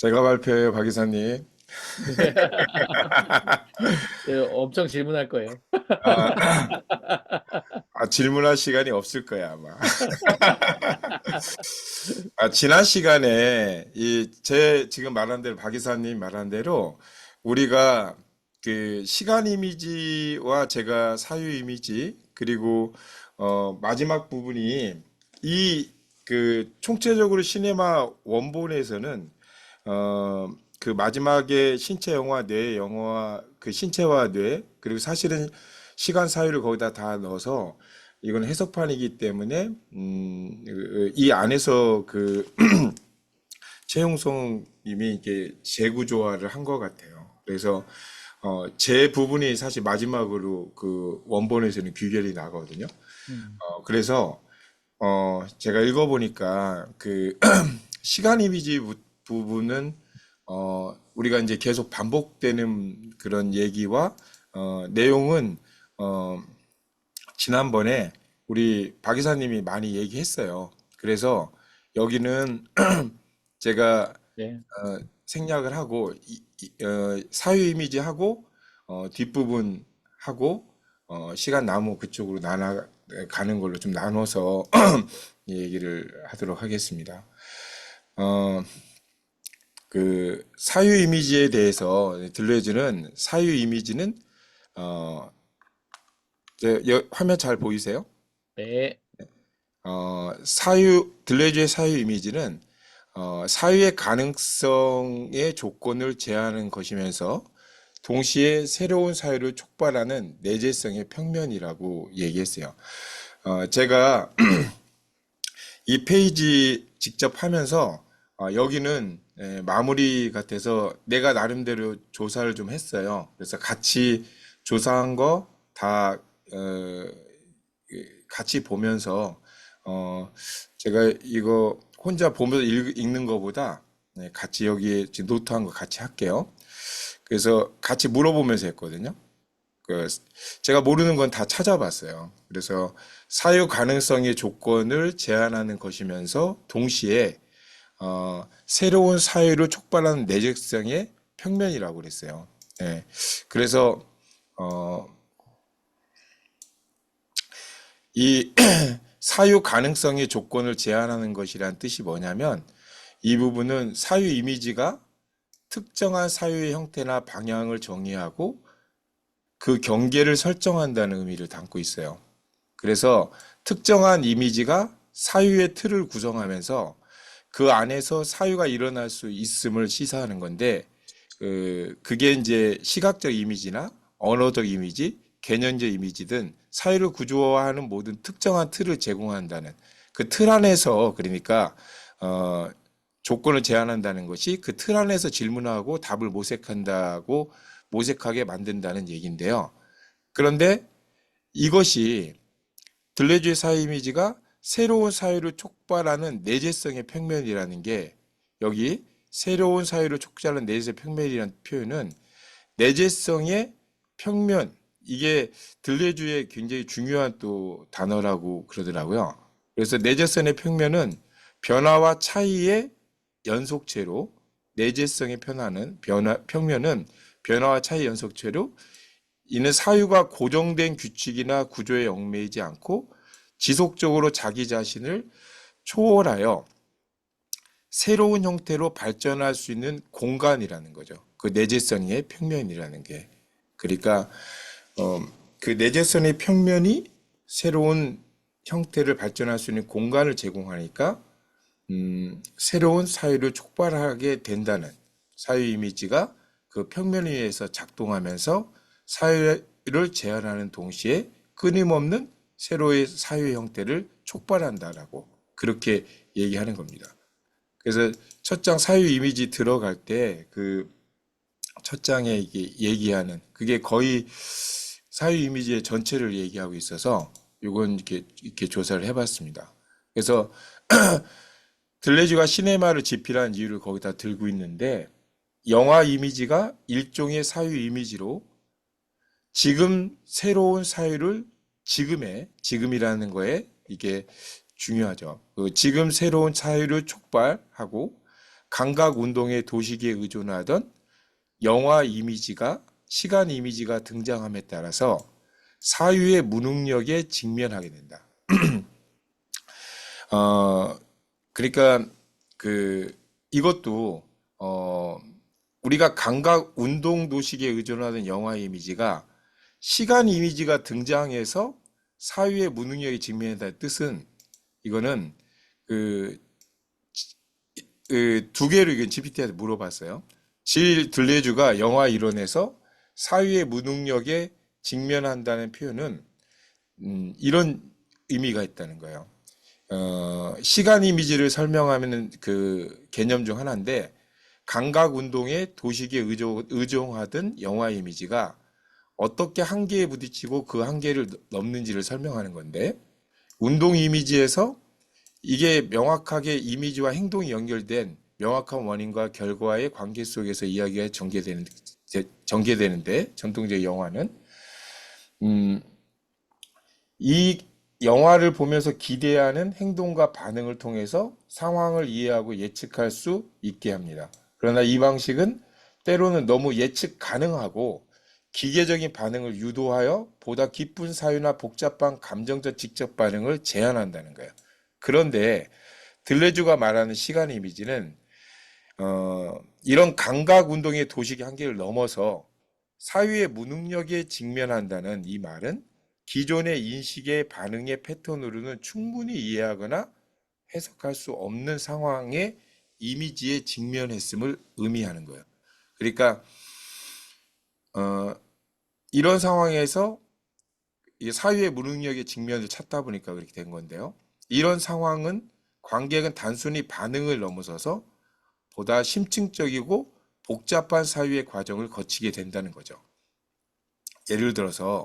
제가 발표해요, 박 이사님. 네, 엄청 질문할 거예요. 아, 질문할 시간이 없을 거야, 아마. 지난 시간에 제 지금 말한 대로 박 이사님 말한 대로 우리가 그 시간 이미지와 제가 사유 이미지 그리고 마지막 부분이 이 그 총체적으로 시네마 원본에서는 그 마지막에 신체 영화, 뇌 영화, 그 신체와 뇌, 그리고 사실은 시간 사유를 거기다 다 넣어서 이건 해석판이기 때문에, 이 안에서 그 최용성 님이 이게 재구조화를 한 것 같아요. 그래서, 제 부분이 사실 마지막으로 그 원본에서는 귀결이 나거든요. 음, 그래서, 제가 읽어보니까 그 시간 이미지 부분은 우리가 이제 계속 반복되는 그런 얘기와 내용은 어, 지난번에 우리 박 이사님이 많이 얘기했어요. 그래서 여기는 제가 네. 생략을 하고 사유 이미지 하고 뒷부분 하고 시간 나무 그쪽으로 나눠 가는 걸로 좀 나눠서 얘기를 하도록 하겠습니다. 어, 그 사유 이미지에 대해서 들려주는 사유 이미지는 어, 화면 잘 보이세요? 네. 들려주의 사유 이미지는 사유의 가능성의 조건을 제한하는 것이면서 동시에 새로운 사유를 촉발하는 내재성의 평면이라고 얘기했어요. 제가 이 페이지 직접 하면서 여기는 마무리 같아서 내가 나름대로 조사를 좀 했어요. 그래서 같이 조사한 거 다 같이 보면서 제가 이거 혼자 보면서 읽는 것보다 같이 여기에 지금 노트한 거 같이 할게요. 그래서 같이 물어보면서 했거든요. 그 제가 모르는 건 다 찾아봤어요. 그래서 사유 가능성의 조건을 제한하는 것이면서 동시에 새로운 사유를 촉발하는 내재성의 평면이라고 그랬어요. 예. 그래서 어, 이 사유 가능성의 조건을 제한하는 것이란 뜻이 뭐냐면 이 부분은 사유 이미지가 특정한 사유의 형태나 방향을 정의하고 그 경계를 설정한다는 의미를 담고 있어요. 그래서 특정한 이미지가 사유의 틀을 구성하면서 그 안에서 사유가 일어날 수 있음을 시사하는 건데, 그게 이제 시각적 이미지나 언어적 이미지, 개념적 이미지든 사유를 구조화하는 모든 특정한 틀을 제공한다는 그 틀 안에서 그러니까 어, 조건을 제한한다는 것이 그 틀 안에서 질문하고 답을 모색한다고 모색하게 만든다는 얘기인데요. 그런데 이것이 들레주의 사유 이미지가 새로운 사유를 촉발하는 내재성의 평면이라는 게 여기 새로운 사유를 촉발하는 내재성의 평면이라는 표현은 내재성의 평면 이게 들레주의 굉장히 중요한 또 단어라고 그러더라고요. 그래서 내재성의 평면은 변화와 차이의 연속체로 내재성의 평면은 변화와 차이 연속체로 이는 사유가 고정된 규칙이나 구조에 얽매이지 않고 지속적으로 자기 자신을 초월하여 새로운 형태로 발전할 수 있는 공간이라는 거죠. 그 내재성의 평면이라는 게. 그러니까 어, 그 내재성의 평면이 새로운 형태를 발전할 수 있는 공간을 제공하니까 새로운 사유를 촉발하게 된다는 사유 이미지가 그 평면 위에서 작동하면서 사유를 제한하는 동시에 끊임없는 새로의 사유 형태를 촉발한다라고 그렇게 얘기하는 겁니다. 그래서 첫 장 사유 이미지 들어갈 때 그 첫 장에 이게 얘기하는 그게 거의 사유 이미지의 전체를 얘기하고 있어서 이건 이렇게 조사를 해봤습니다. 그래서 들레주가 시네마를 집필한 이유를 거기다 들고 있는데 영화 이미지가 일종의 사유 이미지로 지금 새로운 사유를 지금이라는 거에 이게 중요하죠. 그 지금 새로운 사유를 촉발하고 감각 운동의 도식에 의존하던 영화 이미지가 시간 이미지가 등장함에 따라서 사유의 무능력에 직면하게 된다. 어, 그러니까 그 이것도 우리가 감각 운동 도식에 의존하던 영화 이미지가 시간 이미지가 등장해서 사유의 무능력에 직면했다는 뜻은 이거는 그, 두 개로 이건 GPT한테 물어봤어요. 질 들레주가 영화 이론에서 사유의 무능력에 직면한다는 표현은 이런 의미가 있다는 거예요. 시간 이미지를 설명하는 그 개념 중 하나인데 감각 운동의 도식에 의존하던 영화 이미지가 어떻게 한계에 부딪히고 그 한계를 넘는지를 설명하는 건데 운동 이미지에서 이게 명확하게 이미지와 행동이 연결된 명확한 원인과 결과의 관계 속에서 이야기가 전개되는데 전통적 영화는 이 영화를 보면서 기대하는 행동과 반응을 통해서 상황을 이해하고 예측할 수 있게 합니다. 그러나 이 방식은 때로는 너무 예측 가능하고 기계적인 반응을 유도하여 보다 깊은 사유나 복잡한 감정적 직접 반응을 제한한다는 거예요. 그런데 들레주가 말하는 시간 이미지는 이런 감각 운동의 도식의 한계를 넘어서 사유의 무능력에 직면한다는 이 말은 기존의 인식의 반응의 패턴으로는 충분히 이해하거나 해석할 수 없는 상황의 이미지에 직면했음을 의미하는 거예요. 그러니까 이런 상황에서 사유의 무능력의 직면을 찾다 보니까 그렇게 된 건데요. 이런 상황은 관객은 단순히 반응을 넘어서서 보다 심층적이고 복잡한 사유의 과정을 거치게 된다는 거죠. 예를 들어서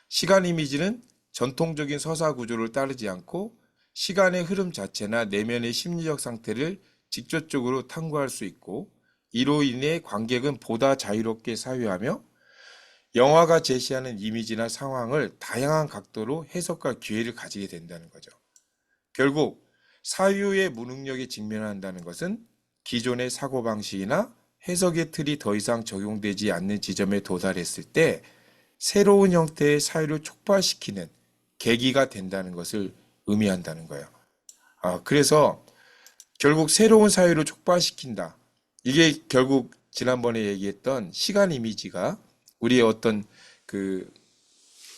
시간 이미지는 전통적인 서사 구조를 따르지 않고 시간의 흐름 자체나 내면의 심리적 상태를 직접적으로 탐구할 수 있고 이로 인해 관객은 보다 자유롭게 사유하며 영화가 제시하는 이미지나 상황을 다양한 각도로 해석할 기회를 가지게 된다는 거죠. 결국 사유의 무능력에 직면한다는 것은 기존의 사고방식이나 해석의 틀이 더 이상 적용되지 않는 지점에 도달했을 때 새로운 형태의 사유를 촉발시키는 계기가 된다는 것을 의미한다는 거예요. 그래서 결국 새로운 사유를 촉발시킨다. 이게 결국 지난번에 얘기했던 시간 이미지가 우리의 어떤 그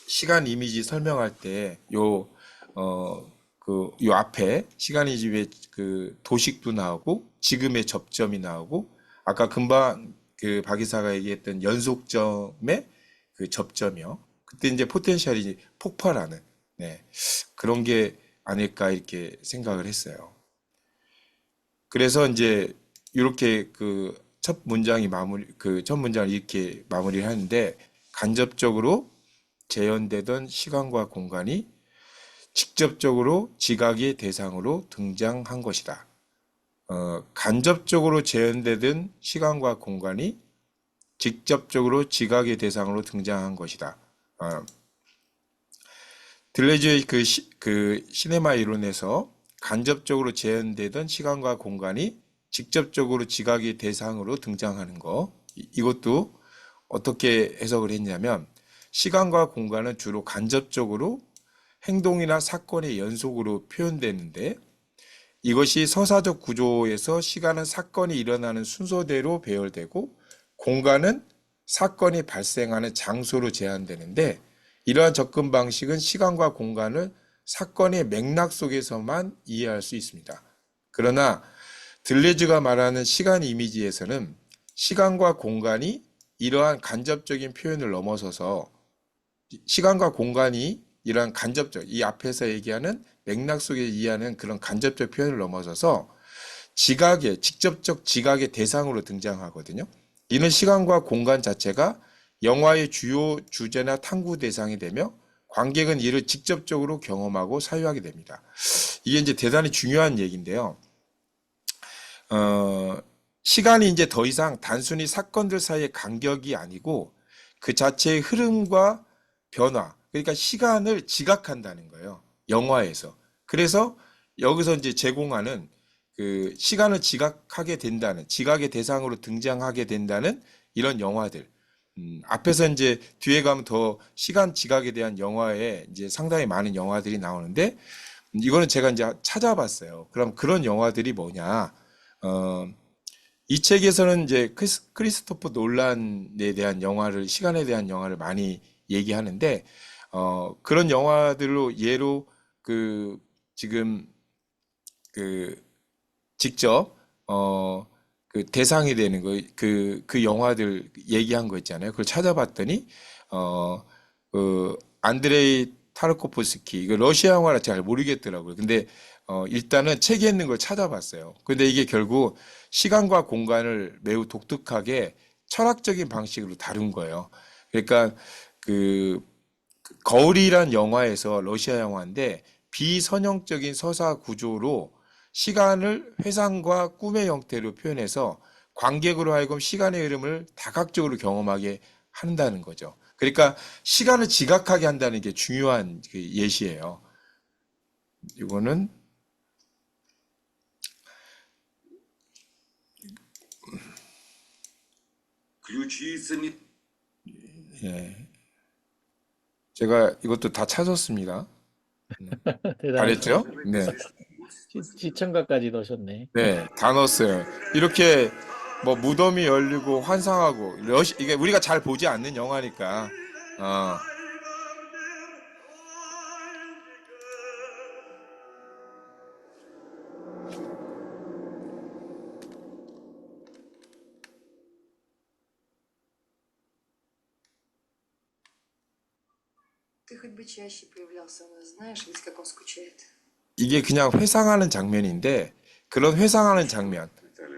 시간 이미지 설명할 때 요 앞에 시간 이미지의 그 도식도 나오고 지금의 접점이 나오고 아까 금방 그 박이사가 얘기했던 연속점의 그 접점이요. 그때 이제 포텐셜이 폭발하는 네, 그런 게 아닐까 이렇게 생각을 했어요. 그래서 이제 이렇게 그 첫 문장을 이렇게 마무리를 하는데 간접적으로 재현되던 시간과 공간이 직접적으로 지각의 대상으로 등장한 것이다. 간접적으로 재현되던 시간과 공간이 직접적으로 지각의 대상으로 등장한 것이다. 들레즈의 그 시네마 이론에서 간접적으로 재현되던 시간과 공간이 직접적으로 지각의 대상으로 등장하는 거. 이것도 어떻게 해석을 했냐면 시간과 공간은 주로 간접적으로 행동이나 사건의 연속으로 표현되는데 이것이 서사적 구조에서 시간은 사건이 일어나는 순서대로 배열되고 공간은 사건이 발생하는 장소로 제한되는데 이러한 접근 방식은 시간과 공간을 사건의 맥락 속에서만 이해할 수 있습니다. 그러나 들레즈가 말하는 시간 이미지에서는 시간과 공간이 이러한 간접적인 표현을 넘어서서 시간과 공간이 이러한 간접적, 이 앞에서 얘기하는 맥락 속에 이해하는 그런 간접적 표현을 넘어서서 직접적 지각의 대상으로 등장하거든요. 이는 시간과 공간 자체가 영화의 주요 주제나 탐구 대상이 되며 관객은 이를 직접적으로 경험하고 사유하게 됩니다. 이게 이제 대단히 중요한 얘기인데요. 시간이 이제 더 이상 단순히 사건들 사이의 간격이 아니고 그 자체의 흐름과 변화, 그러니까 시간을 지각한다는 거예요. 영화에서. 그래서 여기서 이제 제공하는 그 시간을 지각하게 된다는, 지각의 대상으로 등장하게 된다는 이런 영화들. 앞에서 이제 뒤에 가면 더 시간 지각에 대한 영화에 이제 상당히 많은 영화들이 나오는데, 이거는 제가 이제 찾아봤어요. 그럼 그런 영화들이 뭐냐? 어, 이 책에서는 이제 크리스토퍼 놀란에 대한 영화를, 시간에 대한 영화를 많이 얘기하는데, 그런 영화들로 예로 그 지금 그 직접 그 대상이 되는 거, 그 영화들 얘기한 거 있잖아요. 그걸 찾아봤더니 그 안드레이 타르코프스키, 이거 러시아 영화라 잘 모르겠더라고요. 근데 일단은 책에 있는 걸 찾아봤어요. 근데 이게 결국 시간과 공간을 매우 독특하게 철학적인 방식으로 다룬 거예요. 그러니까 그 거울이란 영화에서, 러시아 영화인데, 비선형적인 서사 구조로 시간을 회상과 꿈의 형태로 표현해서 관객으로 하여금 시간의 흐름을 다각적으로 경험하게 한다는 거죠. 그러니까 시간을 지각하게 한다는 게 중요한 그 예시예요. 이거는 예, 제가 이것도 다 찾았습니다. 대단하시네. 잘했죠? 네. 시청각까지 넣으셨네. 네, 다 넣었어요. 이렇게 뭐 무덤이 열리고 환상하고, 이게 우리가 잘 보지 않는 영화니까. 어, Ты хоть бы чаще появлялся у нас, знаешь, ведь как он скучает. 이게 그냥 회상하는 장면인데, 그런 회상하는 장면,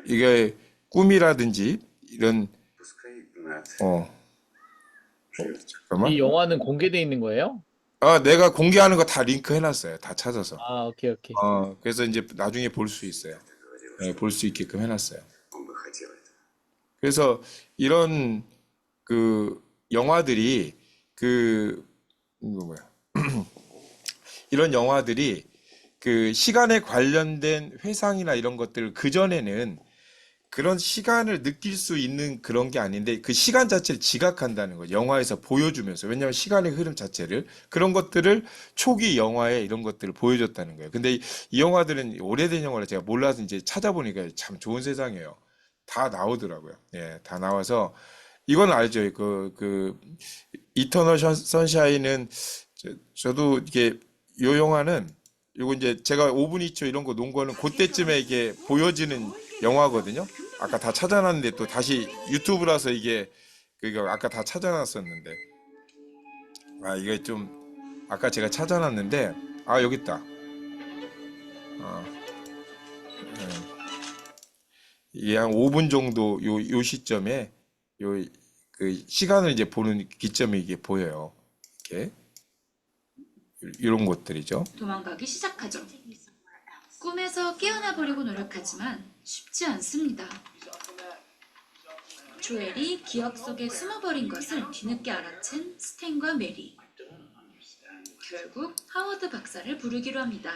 이게 꿈이라든지 이런, 어, 잠깐만. 이 영화는 공개돼 있는 거예요? 내가 공개하는 거 다 링크 해놨어요. 다 찾아서. 아, 오케이, 오케이. 그래서 이제 나중에 볼 수 있어요. 네, 볼 수 있게끔 해놨어요. 그래서 이런 그 영화들이 그 이거 뭐야? 이런 영화들이 그 시간에 관련된 회상이나 이런 것들, 그전에는 그런 시간을 느낄 수 있는 그런 게 아닌데, 그 시간 자체를 지각한다는 거죠. 영화에서 보여주면서. 왜냐하면 시간의 흐름 자체를, 그런 것들을 초기 영화에 이런 것들을 보여줬다는 거예요. 근데 이 영화들은 오래된 영화를 제가 몰라서 이제 찾아보니까 참 좋은 세상이에요. 다 나오더라고요. 예, 다 나와서 이건 알죠. 이터널 선샤인은 저도 이게, 요 영화는, 요거 이제 제가 5분 2초 이런 거 놓은 거는 그때쯤에 이게 보여지는 영화거든요. 아까 다 찾아놨는데 또 다시 유튜브라서 이게, 그거 아까 다 찾아놨었는데, 이게 좀, 아까 제가 찾아놨는데, 여기 있다. 이게 한 5분 정도, 요 시점에 요 그 시간을 이제 보는 기점이 이게 보여요. 이렇게 이런 것들이죠. 도망가기 시작하죠. 꿈에서 깨어나 보려고 노력하지만 쉽지 않습니다. 조엘이 기억 속에 숨어버린 것을 뒤늦게 알아챈 스탠과 메리. 결국 하워드 박사를 부르기로 합니다.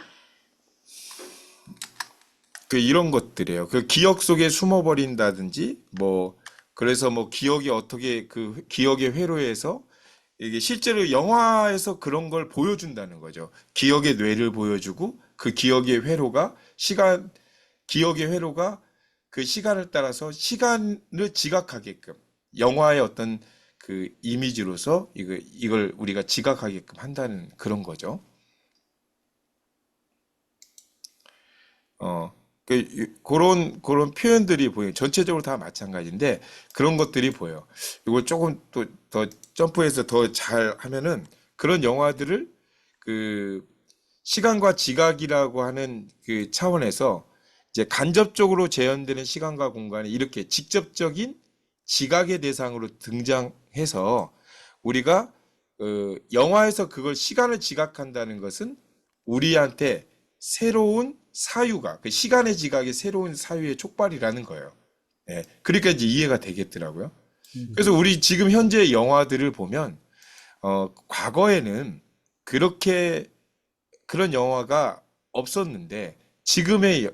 그 이런 것들이에요. 그 기억 속에 숨어버린다든지, 뭐 그래서 뭐 기억이 어떻게, 그 기억의 회로에서, 이게 실제로 영화에서 그런 걸 보여준다는 거죠. 기억의 뇌를 보여주고, 그 기억의 회로가 기억의 회로가 그 시간을 따라서 시간을 지각하게끔, 영화의 어떤 그 이미지로서 이걸 우리가 지각하게끔 한다는 그런 거죠. 어, 그런 표현들이 보여요. 전체적으로 다 마찬가지인데, 그런 것들이 보여. 이걸 조금 또 더 점프해서 더 잘 하면은, 그런 영화들을 그 시간과 지각이라고 하는 그 차원에서 이제 간접적으로 재현되는 시간과 공간이 이렇게 직접적인 지각의 대상으로 등장해서, 우리가 영화에서 그걸 시간을 지각한다는 것은 우리한테 새로운 사유가, 그 시간의 지각의 새로운 사유의 촉발이라는 거예요. 예, 그러니까 이제 이해가 되겠더라고요. 그래서 우리 지금 현재 영화들을 보면, 과거에는 그렇게 그런 영화가 없었는데, 지금의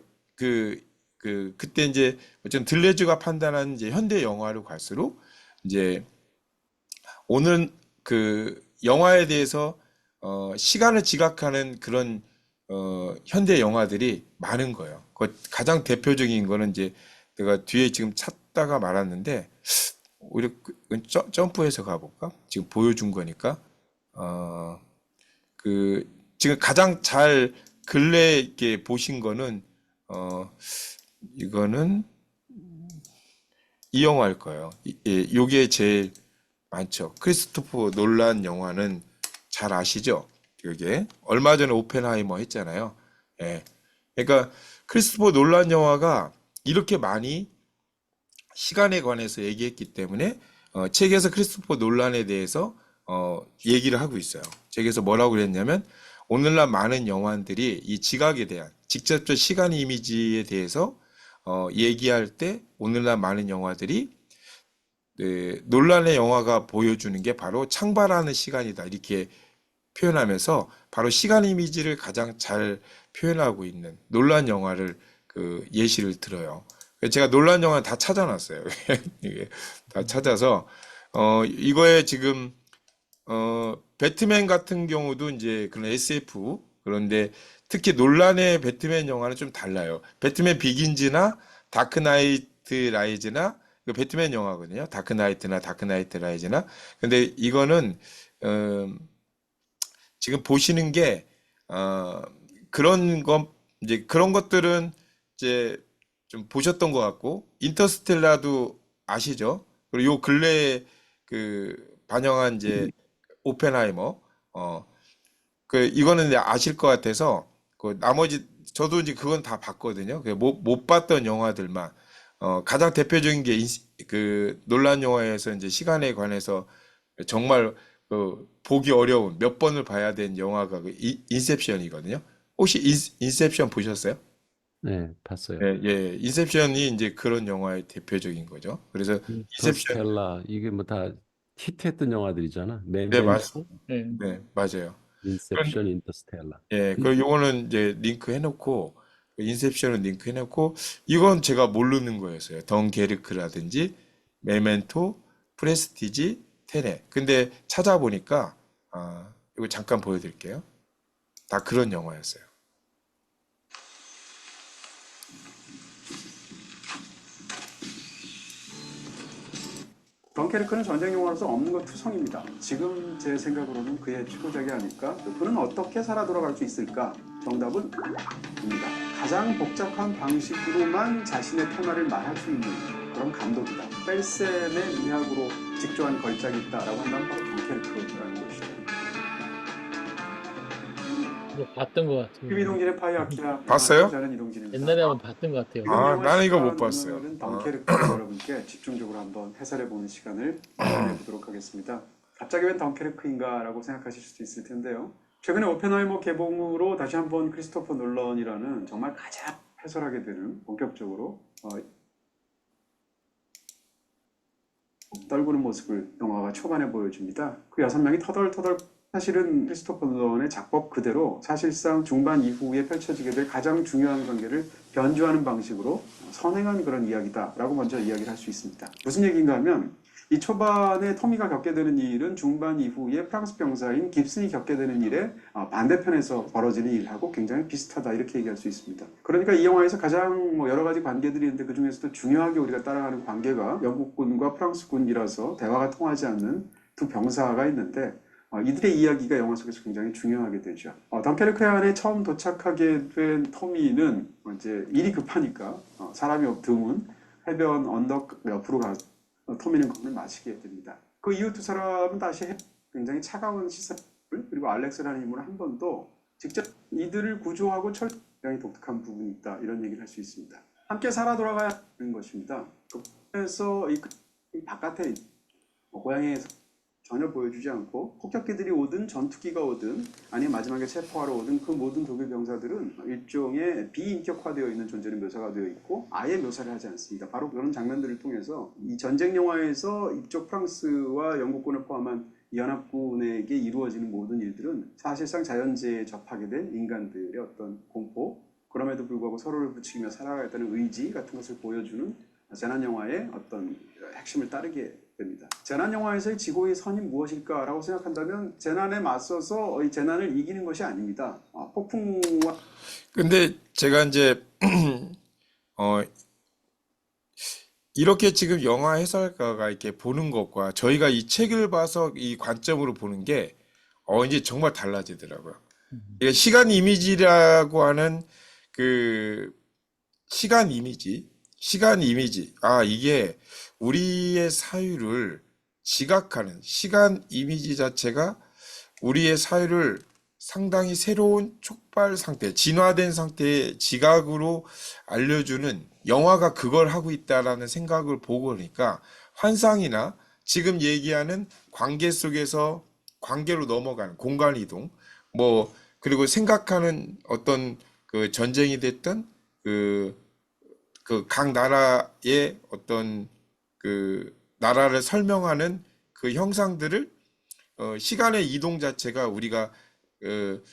그때 이제 어쨌든 들레즈가 판단한 이제 현대 영화로 갈수록 이제 오늘 그 영화에 대해서 시간을 지각하는 그런 현대 영화들이 많은 거예요. 그 가장 대표적인 거는 이제 내가 뒤에 지금 찾다가 말았는데 오히려 점프해서 가볼까? 지금 보여준 거니까 어, 지금 가장 잘 근래 이렇게 보신 거는 이거는 이 영화일 거예요. 요게 제일 많죠. 크리스토퍼 놀란 영화는 잘 아시죠? 이게 얼마 전에 오펜하이머 했잖아요. 예. 그러니까 크리스토퍼 놀란 영화가 이렇게 많이 시간에 관해서 얘기했기 때문에 책에서 크리스토퍼 놀란에 대해서 얘기를 하고 있어요. 책에서 뭐라고 그랬냐면 오늘날 많은 영화들이 이 지각에 대한 직접적 시간 이미지에 대해서 얘기할 때 오늘날 많은 영화들이 논란의 영화가 보여주는 게 바로 창발하는 시간이다 이렇게 표현하면서 바로 시간 이미지를 가장 잘 표현하고 있는 논란 영화를 그 예시를 들어요. 제가 논란 영화 다 찾아놨어요. 이게 다 찾아서 이거에 지금 배트맨 같은 경우도 이제 그런 SF 그런데 특히 논란의 배트맨 영화는 좀 달라요. 배트맨 비긴즈나 다크나이트 라이즈나 이거 배트맨 영화거든요. 다크나이트나 다크나이트 라이즈나 근데 이거는 지금 보시는 게 그런 것 이제 그런 것들은 이제 좀 보셨던 것 같고 인터스텔라도 아시죠? 그리고 요 근래에 반영한 이제 오펜하이머 이거는 이제 아실 것 같아서 그 나머지 저도 이제 그건 다 봤거든요. 못 봤던 영화들만 가장 대표적인 게 논란 영화에서 이제 시간에 관해서 정말 보기 어려운 몇 번을 봐야 되는 영화가 인셉션이거든요. 혹시 인셉션 보셨어요? 네, 봤어요. 예, 예. 인셉션이 이제 그런 영화의 대표적인 거죠. 그래서 인셉션, 인터스텔라 이게 뭐 다 히트했던 영화들이잖아. 네, 메멘토, 네. 네, 맞아요. 그런데, 인셉션, 인터스텔라. 예, 그리고 요거는 이제 링크 해놓고, 인셉션은 링크 해놓고, 이건 제가 모르는 거였어요. 덩케르크라든지, 메멘토, 프레스티지, 테넷. 근데 찾아보니까, 이거 잠깐 보여드릴게요. 다 그런 영화였어요. 덩케르크는 전쟁 영화로서 없는 것 투성입니다. 지금 제 생각으로는 그의 최고작이 아닐까? 그는 어떻게 살아 돌아갈 수 있을까? 정답은 입니다. 가장 복잡한 방식으로만 자신의 테마를 말할 수 있는 그런 감독이다. 펠셈의 미학으로 직조한 걸작이 있다라고 한다면 바로 덩케르크라는 것이죠. 이거 봤던 것 같아요. 이동진의 파이 아키라 봤어요? 저는 이동진입니다. 옛날에 한번 봤던 것 같아요. 나는 이거 못 봤어요. 오늘은 덩케르크를 여러분께 집중적으로 한번 해설해보는 시간을 마련해보도록 하겠습니다. 갑자기 웬 덩케르크인가 라고 생각하실 수도 있을 텐데요. 최근에 오펜하이머 개봉으로 다시 한번 크리스토퍼 놀런이라는 정말 가장 해설하게 되는 본격적으로 떨구는 모습을 영화가 초반에 보여줍니다. 그 6명이 터덜터덜 사실은 크리스토퍼 놀런의 작법 그대로 사실상 중반 이후에 펼쳐지게 될 가장 중요한 관계를 변주하는 방식으로 선행한 그런 이야기다라고 먼저 이야기를 할 수 있습니다. 무슨 얘기인가 하면 이 초반에 토미가 겪게 되는 일은 중반 이후에 프랑스 병사인 깁슨이 겪게 되는 일의 반대편에서 벌어지는 일하고 굉장히 비슷하다 이렇게 얘기할 수 있습니다. 그러니까 이 영화에서 가장 여러 가지 관계들이 있는데 그 중에서도 중요하게 우리가 따라가는 관계가 영국군과 프랑스군이라서 대화가 통하지 않는 두 병사가 있는데 이들의 이야기가 영화 속에서 굉장히 중요하게 되죠. 덩케르크 해안에 처음 도착하게 된 토미는 이제 일이 급하니까 사람이 드문 해변 언덕 옆으로 가서 토미는 겁을 마시게 됩니다. 그 이후 두 사람은 다시 굉장히 차가운 시선을 그리고 알렉스라는 인물은 한 번도 직접 이들을 구조하고 굉장히 독특한 부분이 있다 이런 얘기를 할 수 있습니다. 함께 살아 돌아가야 하는 것입니다. 그래서 이 바깥에 고향에서 전혀 보여주지 않고 폭격기들이 오든 전투기가 오든 아니면 마지막에 체포하러 오든 그 모든 독일 병사들은 일종의 비인격화되어 있는 존재는 묘사가 되어 있고 아예 묘사를 하지 않습니다. 바로 그런 장면들을 통해서 이 전쟁 영화에서 이쪽 프랑스와 영국군을 포함한 연합군에게 이루어지는 모든 일들은 사실상 자연재해에 접하게 된 인간들의 어떤 공포 그럼에도 불구하고 서로를 부추기며 살아가겠다는 의지 같은 것을 보여주는 재난 영화의 어떤 핵심을 따르게 됩니다. 재난 영화에서의 지고의 선이 무엇일까라고 생각한다면 재난에 맞서서 이 재난을 이기는 것이 아닙니다. 폭풍과 근데 제가 이제 이렇게 지금 영화 해설가가 이렇게 보는 것과 저희가 이 책을 봐서 이 관점으로 보는 게 이제 정말 달라지더라고요. 이게 시간 이미지라고 하는 그 시간 이미지, 이게 우리의 사유를 지각하는 시간 이미지 자체가 우리의 사유를 상당히 새로운 촉발 상태, 진화된 상태의 지각으로 알려주는 영화가 그걸 하고 있다라는 생각을 보고 그러니까 환상이나 지금 얘기하는 관계 속에서 관계로 넘어가는 공간 이동, 뭐 그리고 생각하는 어떤 그 전쟁이 됐던 그 각 나라의 어떤 그 나라를 설명하는 그 형상들을 시간의 이동 자체가 우리가 그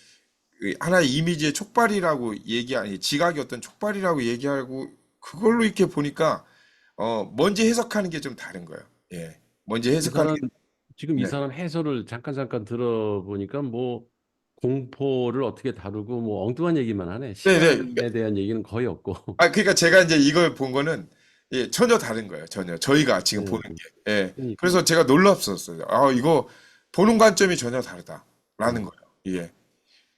하나의 이미지의 촉발이라고 아니 지각이 어떤 촉발이라고 얘기하고 그걸로 이렇게 보니까 먼저 해석하는 게 좀 다른 거예요. 예, 먼저 이 해석하는 사람 지금 이 네. 사람 해설을 잠깐 들어보니까 뭐 공포를 어떻게 다루고 뭐 엉뚱한 얘기만 하네. 네네. 시간에 대한 얘기는 거의 없고. 그러니까 제가 이제 이걸 본 거는 예, 전혀 다른 거예요. 전혀 저희가 지금 네, 보는 게. 예. 그러니까. 그래서 제가 놀랍었어요. 이거 보는 관점이 전혀 다르다라는 거예요. 예.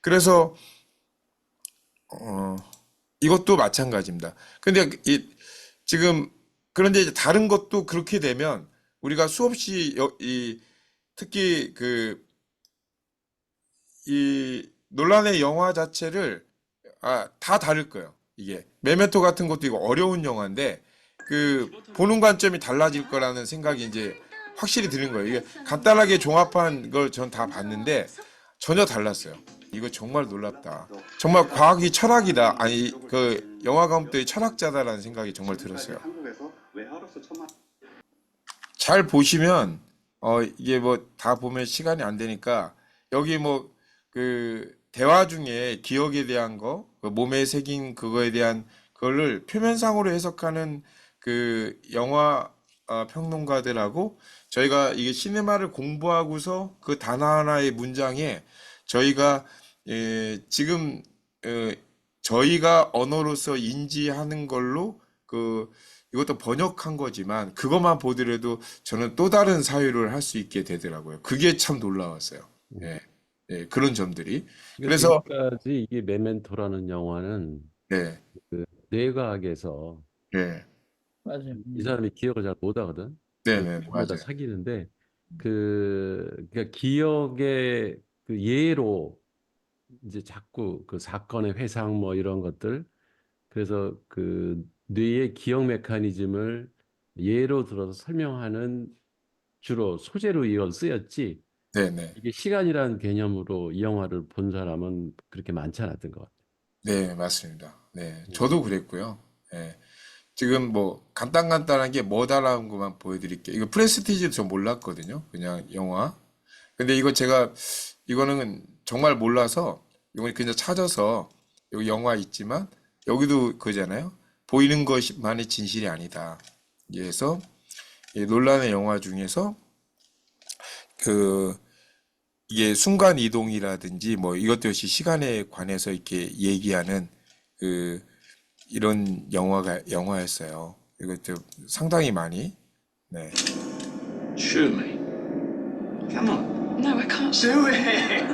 그래서 이것도 마찬가지입니다. 근데 지금 그런데 이제 다른 것도 그렇게 되면 우리가 수없이 특히 이 논란의 영화 자체를 다 다를 거예요. 이게 메멘토 같은 것도 이거 어려운 영화인데 보는 관점이 달라질 거라는 생각이 이제 확실히 드는 거예요. 이게 간단하게 종합한 걸 전 다 봤는데 전혀 달랐어요. 이거 정말 놀랍다. 정말 과학이 철학이다. 아니 그 영화 감독이 철학자다라는 생각이 정말 들었어요. 한국에서 외화로서 처음 잘 보시면 이게 뭐 다 보면 시간이 안 되니까 여기 뭐 그 대화 중에 기억에 대한 거, 그 몸에 새긴 그거에 대한 그거를 표면상으로 해석하는 그 영화 평론가들하고 저희가 이게 시네마를 공부하고서 그 단 하나의 문장에 저희가 지금 저희가 언어로서 인지하는 걸로 이것도 번역한 거지만 그것만 보더라도 저는 또 다른 사유를 할 수 있게 되더라고요. 그게 참 놀라웠어요. 예, 예, 그런 점들이. 그래서 지금까지 이게 메멘토라는 영화는 네, 그 뇌과학에서 네, 맞아요. 이 사람이 기억을 잘 못하거든. 네, 네, 전부 다 맞아요. 사귀는데 그러니까 기억의 그 예로 이제 자꾸 그 사건의 회상 뭐 이런 것들 그래서 그 뇌의 기억 메커니즘을 예로 들어서 설명하는 주로 소재로 이걸 쓰였지 네, 네, 이게 시간이라는 개념으로 이 영화를 본 사람은 그렇게 많지 않았던 것 같아요. 네, 맞습니다. 네, 저도 그랬고요. 예. 지금 뭐 간단한 게 뭐다라는 것만 보여드릴게요. 이거 프레스티지도 저 몰랐거든요. 그냥 영화. 근데 이거는 정말 몰라서 이걸 그냥 찾아서 여기 영화 있지만 여기도 그잖아요. 보이는 것만이 진실이 아니다. 그래서 이 논란의 영화 중에서 이게 순간 이동이라든지 뭐 이것도 역시 시간에 관해서 이렇게 얘기하는 이런 영화였어요. 이것도 상당히 많이 네. Shoot me. Come on. No, I can't. Do it!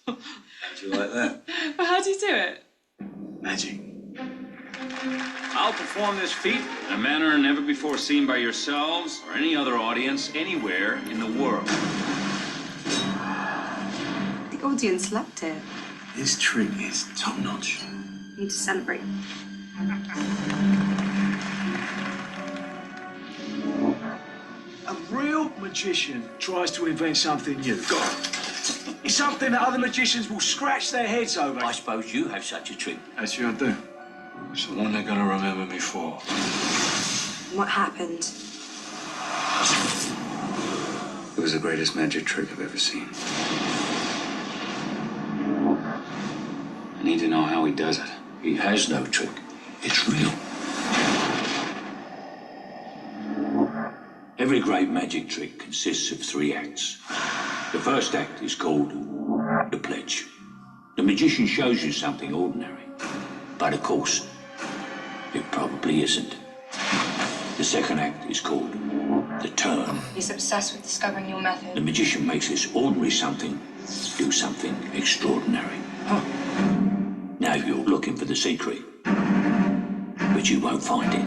How'd you like that? But how do you do it? Magic. I'll perform this feat in a manner never before seen by yourselves or any other audience anywhere in the world. The audience loved it. This trick is top notch. You need to celebrate. A real magician tries to invent something new. It's something that other magicians will scratch their heads over. I suppose you have such a trick. Actually, I do. It's the one they're gonna remember me for. What happened? It was the greatest magic trick I've ever seen. need to know how he does it. He has no trick. It's real. Every great magic trick consists of 3 acts. The first act is called the pledge. The magician shows you something ordinary, but of course, it probably isn't. The second act is called the turn. He's obsessed with discovering your method. The magician makes this ordinary something do something extraordinary. Now you're looking for the secret, but you won't find it.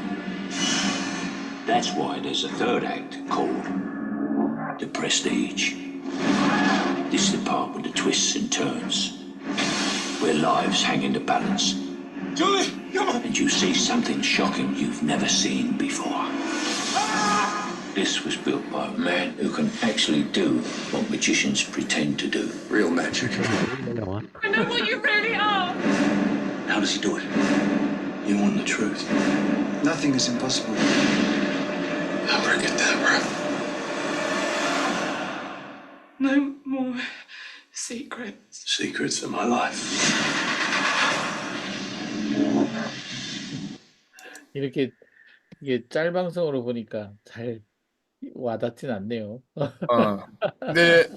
That's why there's a third act called the prestige. This is the part with the twists and turns, where lives hang in the balance. Julie, come on. And you see something shocking you've never seen before. This was built by a man who can actually do what magicians pretend to do. Real magic. 영화. I know what you really are. How does he do it? You want the truth? Nothing is impossible. I'll bring it that, bro. No more secrets. Secrets of my life. 이렇게 이게 짤방송으로 보니까 잘 와닿진 않네요. 근데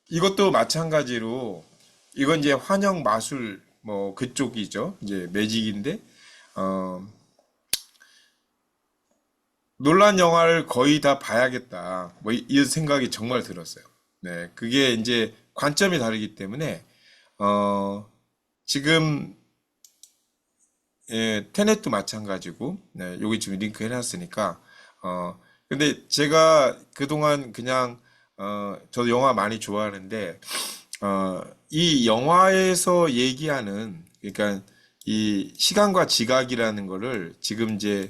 이것도 마찬가지로 이건 이제 환영 마술 뭐 그쪽이죠. 이제 매직인데 논란 영화를 거의 다 봐야겠다. 뭐 이 생각이 정말 들었어요. 네, 그게 이제 관점이 다르기 때문에 지금 테넷도 마찬가지고, 네, 여기 지금 링크 해놨으니까 근데 제가 그동안 그냥 저도 영화 많이 좋아하는데 이 영화에서 얘기하는 그러니까 이 시간과 지각이라는 거를 지금 이제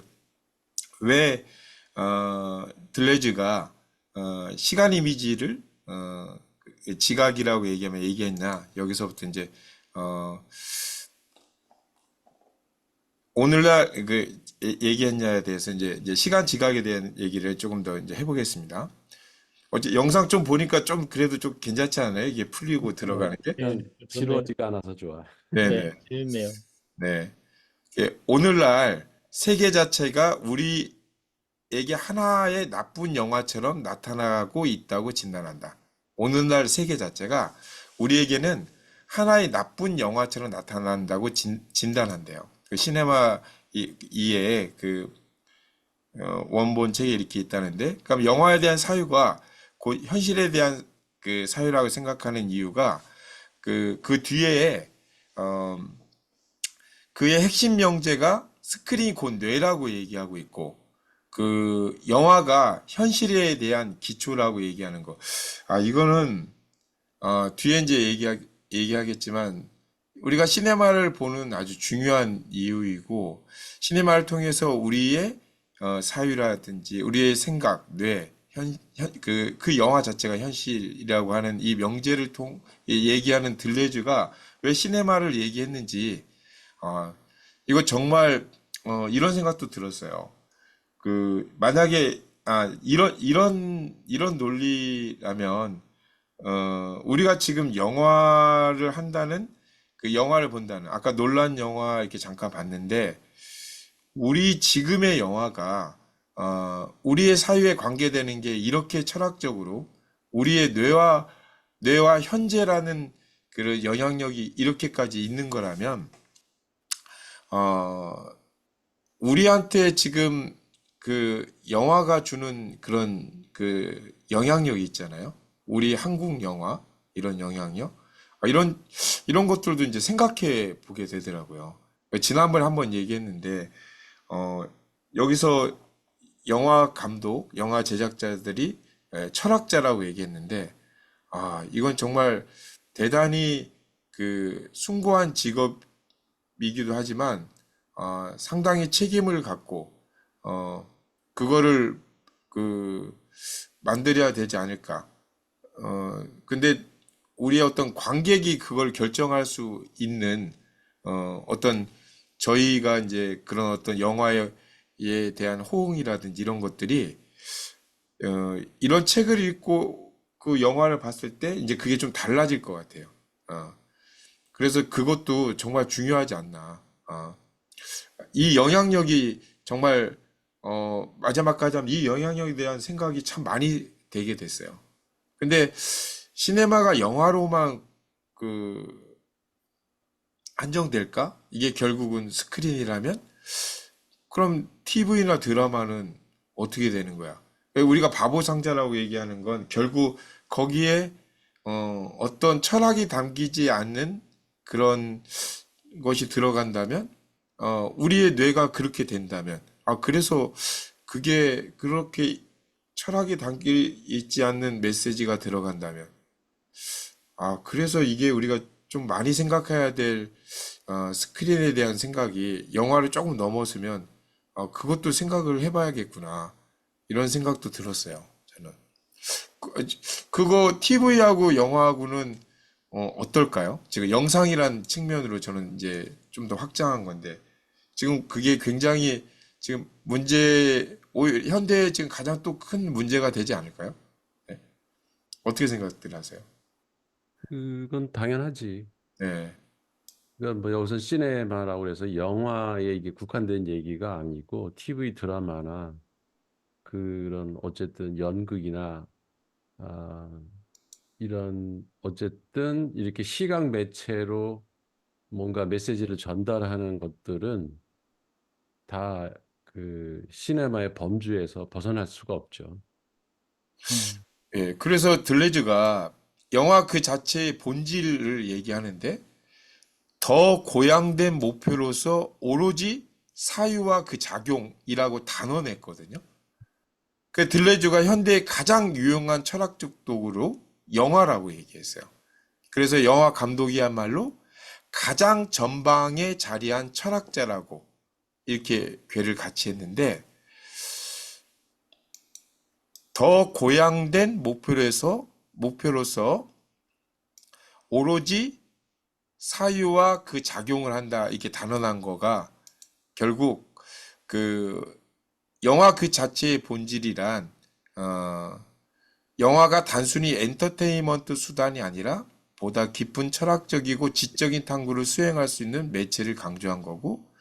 왜 들레즈가 시간 이미지를 지각이라고 얘기했냐 여기서부터 이제 오늘날 그 얘기했냐에 대해서 이제 시간 지각에 대한 얘기를 조금 더 이제 해보겠습니다. 어제 영상 좀 보니까 좀 그래도 좀 괜찮지 않아요? 이게 풀리고 들어가는 게? 지루하지가 않아서 좋아. 네네. 네, 재밌네요. 네. 오늘날 세계 자체가 우리에게 하나의 나쁜 영화처럼 나타나고 있다고 진단한다. 오늘날 세계 자체가 우리에게는 하나의 나쁜 영화처럼 나타난다고 진단한대요. 그 시네마 이에 그 원본 책에 이렇게 있다는데, 그럼 영화에 대한 사유가 그 현실에 대한 그 사유라고 생각하는 이유가 그 뒤에 그의 핵심 명제가 스크린이 곧 뇌라고 얘기하고 있고, 그 영화가 현실에 대한 기초라고 얘기하는 거. 이거는 뒤에 이제 얘기하겠지만 우리가 시네마를 보는 아주 중요한 이유이고, 시네마를 통해서 우리의 사유라든지 우리의 생각, 뇌, 그 영화 자체가 현실이라고 하는 이 명제를 얘기하는 들레즈가 왜 시네마를 얘기했는지, 이거 정말, 이런 생각도 들었어요. 만약에, 이런 논리라면, 우리가 지금 영화를 한다는, 그 영화를 본다는, 아까 논란 영화 이렇게 잠깐 봤는데, 우리 지금의 영화가, 우리의 사유에 관계되는 게 이렇게 철학적으로, 우리의 뇌와 현재라는 그 영향력이 이렇게까지 있는 거라면, 우리한테 지금 그 영화가 주는 그런 그 영향력이 있잖아요. 우리 한국 영화, 이런 영향력. 이런 것들도 이제 생각해 보게 되더라고요. 지난번에 한번 얘기했는데, 여기서 영화 감독, 영화 제작자들이 철학자라고 얘기했는데, 이건 정말 대단히 그 숭고한 직업이기도 하지만, 상당히 책임을 갖고, 그거를 만들어야 되지 않을까. 근데 우리의 어떤 관객이 그걸 결정할 수 있는, 어떤 저희가 이제 그런 어떤 영화에 대한 호응이라든지 이런 것들이, 이런 책을 읽고 그 영화를 봤을 때 이제 그게 좀 달라질 것 같아요. 그래서 그것도 정말 중요하지 않나. 이 영향력이 정말 마지막까지 하면 이 영향력에 대한 생각이 참 많이 되게 됐어요. 근데 시네마가 영화로만 한정될까? 이게 결국은 스크린이라면? 그럼 TV나 드라마는 어떻게 되는 거야? 우리가 바보 상자라고 얘기하는 건 결국 거기에 어떤 철학이 담기지 않는 그런 것이 들어간다면, 우리의 뇌가 그렇게 된다면, 그래서 그게 그렇게 철학이 담겨 있지 않는 메시지가 들어간다면, 그래서 이게 우리가 좀 많이 생각해야 될 스크린에 대한 생각이 영화를 조금 넘어서면 그것도 생각을 해봐야겠구나. 이런 생각도 들었어요. 저는. 그거 TV하고 영화하고는 어떨까요? 지금 영상이란 측면으로 저는 이제 좀 더 확장한 건데 지금 그게 굉장히 지금 현대에 지금 가장 또 큰 문제가 되지 않을까요? 네. 어떻게 생각들 하세요? 그건 당연하지. 네. 그건 뭐 여기서 시네마라고 해서 영화에 이게 국한된 얘기가 아니고 TV 드라마나 그런 어쨌든 연극이나 이런 어쨌든 이렇게 시각 매체로 뭔가 메시지를 전달하는 것들은 다 그 시네마의 범주에서 벗어날 수가 없죠. 예, 그래서 들레즈가 영화 그 자체의 본질을 얘기하는데 더 고양된 목표로서 오로지 사유와 그 작용이라고 단언했거든요. 그 들레즈가 현대의 가장 유용한 철학적 도구로 영화라고 얘기했어요. 그래서 영화 감독이야말로 가장 전방에 자리한 철학자라고 이렇게 궤를 같이 했는데 더 고양된 목표로서 오로지 사유와 그 작용을 한다 이렇게 단언한 거가 결국 그 영화 그 자체의 본질이란 영화가 단순히 엔터테인먼트 수단이 아니라 보다 깊은 철학적이고 지적인 탐구를 수행할 수 있는 매체를 강조한 거고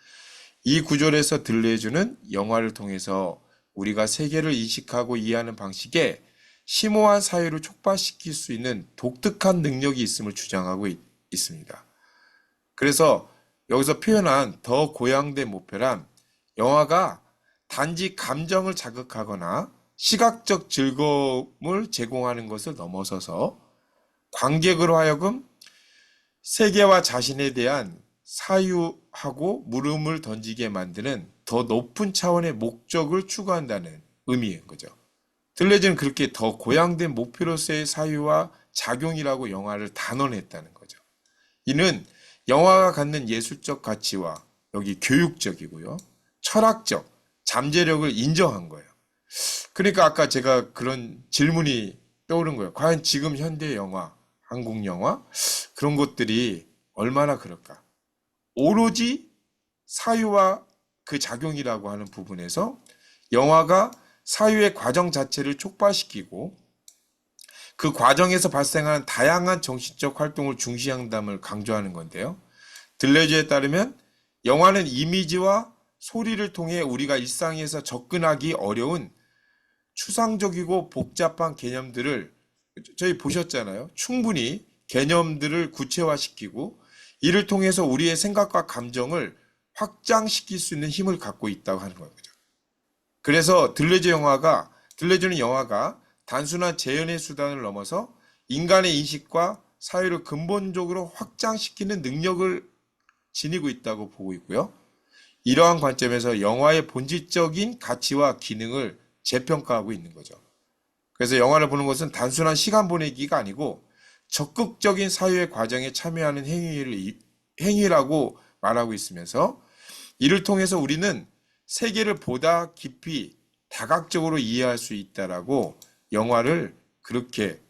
이 구절에서 들려주는 영화를 통해서 우리가 세계를 인식하고 이해하는 방식에 심오한 사유를 촉발시킬 수 있는 독특한 능력이 있음을 주장하고 있습니다. 그래서 여기서 표현한 더 고양된 목표란 영화가 단지 감정을 자극하거나 시각적 즐거움을 제공하는 것을 넘어서서 관객으로 하여금 세계와 자신에 대한 사유하고 물음을 던지게 만드는 더 높은 차원의 목적을 추구한다는 의미인 거죠. 들레즈는 그렇게 더 고양된 목표로서의 사유와 작용이라고 영화를 단언했다는 거죠. 이는 영화가 갖는 예술적 가치와 여기 교육적이고요. 철학적 잠재력을 인정한 거예요. 그러니까 아까 제가 그런 질문이 떠오른 거예요. 과연 지금 현대 영화, 한국 영화 그런 것들이 얼마나 그럴까? 오로지 사유와 그 작용이라고 하는 부분에서 영화가 사유의 과정 자체를 촉발시키고 그 과정에서 발생하는 다양한 정신적 활동을 중시한담을 강조하는 건데요. 들레즈에 따르면 영화는 이미지와 소리를 통해 우리가 일상에서 접근하기 어려운 추상적이고 복잡한 개념들을 저희 보셨잖아요. 충분히 개념들을 구체화시키고 이를 통해서 우리의 생각과 감정을 확장시킬 수 있는 힘을 갖고 있다고 하는 거죠. 그래서 들레즈는 영화가 단순한 재현의 수단을 넘어서 인간의 인식과 사회를 근본적으로 확장시키는 능력을 지니고 있다고 보고 있고요. 이러한 관점에서 영화의 본질적인 가치와 기능을 재평가하고 있는 거죠. 그래서 영화를 보는 것은 단순한 시간 보내기가 아니고 적극적인 사유의 과정에 참여하는 행위라고 말하고 있으면서 이를 통해서 우리는 세계를 보다 깊이 다각적으로 이해할 수 있다라고 영화를 그렇게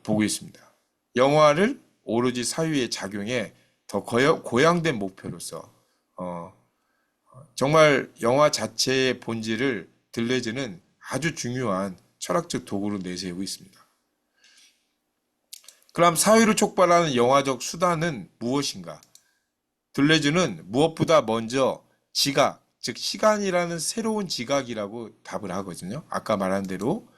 보고 있습니다. 영화를 오로지 사유의 작용에 더 고양된 목표로서 정말 영화 자체의 본질을 들레즈는 아주 중요한 철학적 도구로 내세우고 있습니다. 그럼 사유를 촉발하는 영화적 수단은 무엇인가? 들레즈는 무엇보다 먼저 지각, 즉 시간이라는 새로운 지각이라고 답을 하거든요. 아까 말한 대로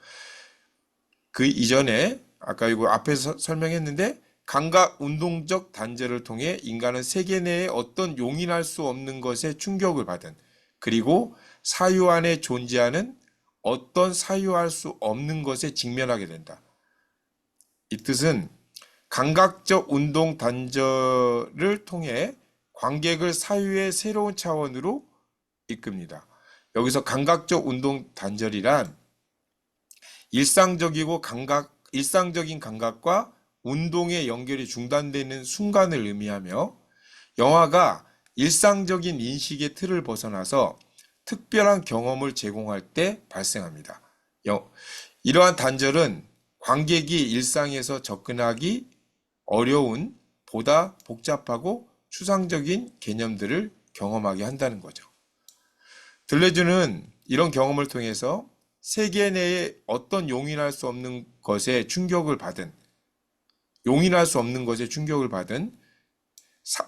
그 이전에 아까 이거 앞에서 설명했는데 감각 운동적 단절을 통해 인간은 세계 내에 어떤 용인할 수 없는 것에 충격을 받은 그리고 사유 안에 존재하는 어떤 사유할 수 없는 것에 직면하게 된다. 이 뜻은 감각적 운동 단절을 통해 관객을 사유의 새로운 차원으로 이끕니다. 여기서 감각적 운동 단절이란 일상적인 감각과 운동의 연결이 중단되는 순간을 의미하며 영화가 일상적인 인식의 틀을 벗어나서 특별한 경험을 제공할 때 발생합니다. 이러한 단절은 관객이 일상에서 접근하기 어려운 보다 복잡하고 추상적인 개념들을 경험하게 한다는 거죠. 들레즈는 이런 경험을 통해서 세계 내에 어떤 용인할 수 없는 것에 충격을 받은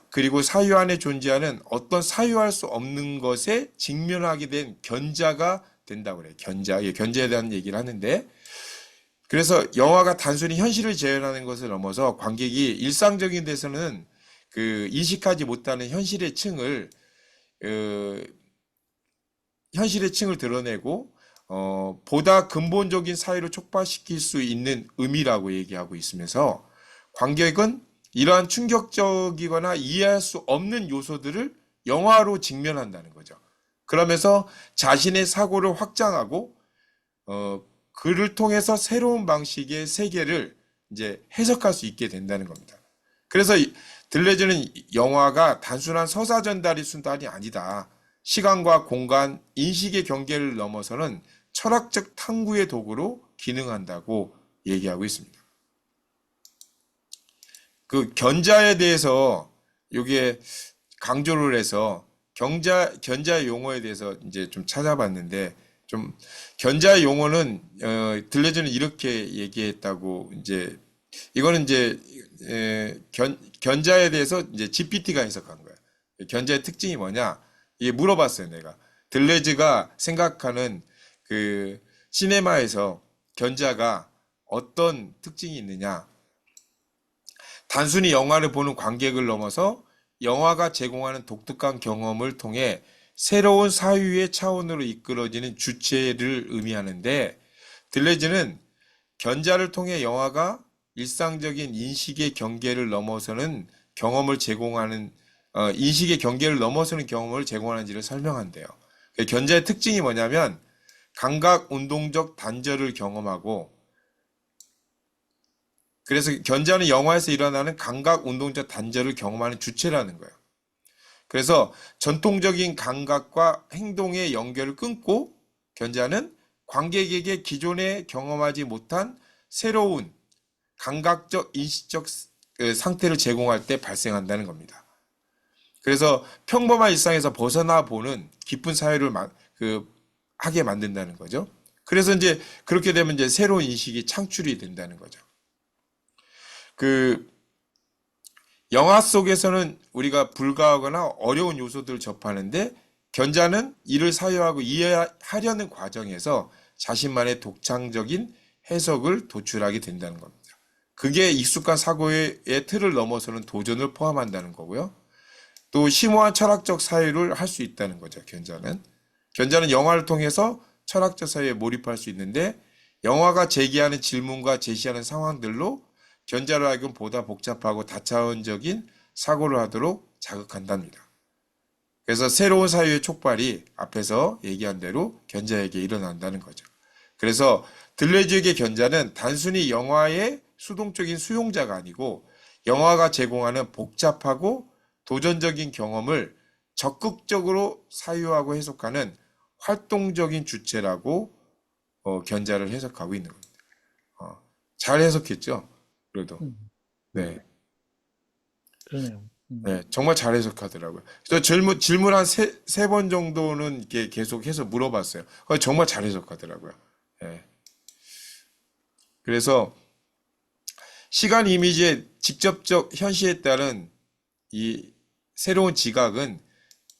그리고 사유 안에 존재하는 어떤 사유할 수 없는 것에 직면하게 된 견자가 된다고 그래요. 견자에 대한 얘기를 하는데 그래서 영화가 단순히 현실을 재현하는 것을 넘어서 관객이 일상적인 데서는 그 인식하지 못하는 현실의 층을 드러내고 보다 근본적인 사유를 촉발시킬 수 있는 의미라고 얘기하고 있으면서 관객은 이러한 충격적이거나 이해할 수 없는 요소들을 영화로 직면한다는 거죠. 그러면서 자신의 사고를 확장하고 그를 통해서 새로운 방식의 세계를 이제 해석할 수 있게 된다는 겁니다. 그래서 들레즈는 영화가 단순한 서사 전달의 수단이 아니다. 시간과 공간, 인식의 경계를 넘어서는 철학적 탐구의 도구로 기능한다고 얘기하고 있습니다. 그 견자에 대해서 요게 강조를 해서 견자의 용어에 대해서 이제 좀 찾아봤는데 좀 견자의 용어는 들레즈는 이렇게 얘기했다고 이제 이거는 이제 견자에 대해서 이제 GPT가 해석한 거예요. 견자의 특징이 뭐냐? 이게 물어봤어요, 내가. 들레즈가 생각하는 그 시네마에서 견자가 어떤 특징이 있느냐? 단순히 영화를 보는 관객을 넘어서 영화가 제공하는 독특한 경험을 통해 새로운 사유의 차원으로 이끌어지는 주체를 의미하는데 들레즈는 견자를 통해 영화가 일상적인 인식의 경계를 넘어서는 경험을 제공하는 인식의 경계를 넘어서는 경험을 제공하는지를 설명한대요. 견자의 특징이 뭐냐면 감각 운동적 단절을 경험하고 그래서 견자는 영화에서 일어나는 감각 운동적 단절을 경험하는 주체라는 거예요. 그래서 전통적인 감각과 행동의 연결을 끊고 견자는 관객에게 기존에 경험하지 못한 새로운 감각적 인식적 상태를 제공할 때 발생한다는 겁니다. 그래서 평범한 일상에서 벗어나 보는 깊은 사유를 하게 만든다는 거죠. 그래서 이제 그렇게 되면 이제 새로운 인식이 창출이 된다는 거죠. 그 영화 속에서는 우리가 불가하거나 어려운 요소들을 접하는데 견자는 이를 사유하고 이해하려는 과정에서 자신만의 독창적인 해석을 도출하게 된다는 겁니다. 그게 익숙한 사고의 틀을 넘어서는 도전을 포함한다는 거고요. 또 심오한 철학적 사유를 할 수 있다는 거죠. 견자는 영화를 통해서 철학적 사유에 몰입할 수 있는데 영화가 제기하는 질문과 제시하는 상황들로 견자로 하여금 보다 복잡하고 다차원적인 사고를 하도록 자극한답니다. 그래서 새로운 사유의 촉발이 앞에서 얘기한 대로 견자에게 일어난다는 거죠. 그래서 들레즈에게 견자는 단순히 영화의 수동적인 수용자가 아니고 영화가 제공하는 복잡하고 도전적인 경험을 적극적으로 사유하고 해석하는 활동적인 주체라고 견자를 해석하고 있는 겁니다. 잘 해석했죠? 그래도 네, 그러네요. 네, 정말 잘 해석하더라고요. 그래서 질문 한 세 번 정도는 이렇게 계속해서 물어봤어요. 정말 잘 해석하더라고요. 네. 그래서 시간 이미지의 직접적 현시에 따른 이 새로운 지각은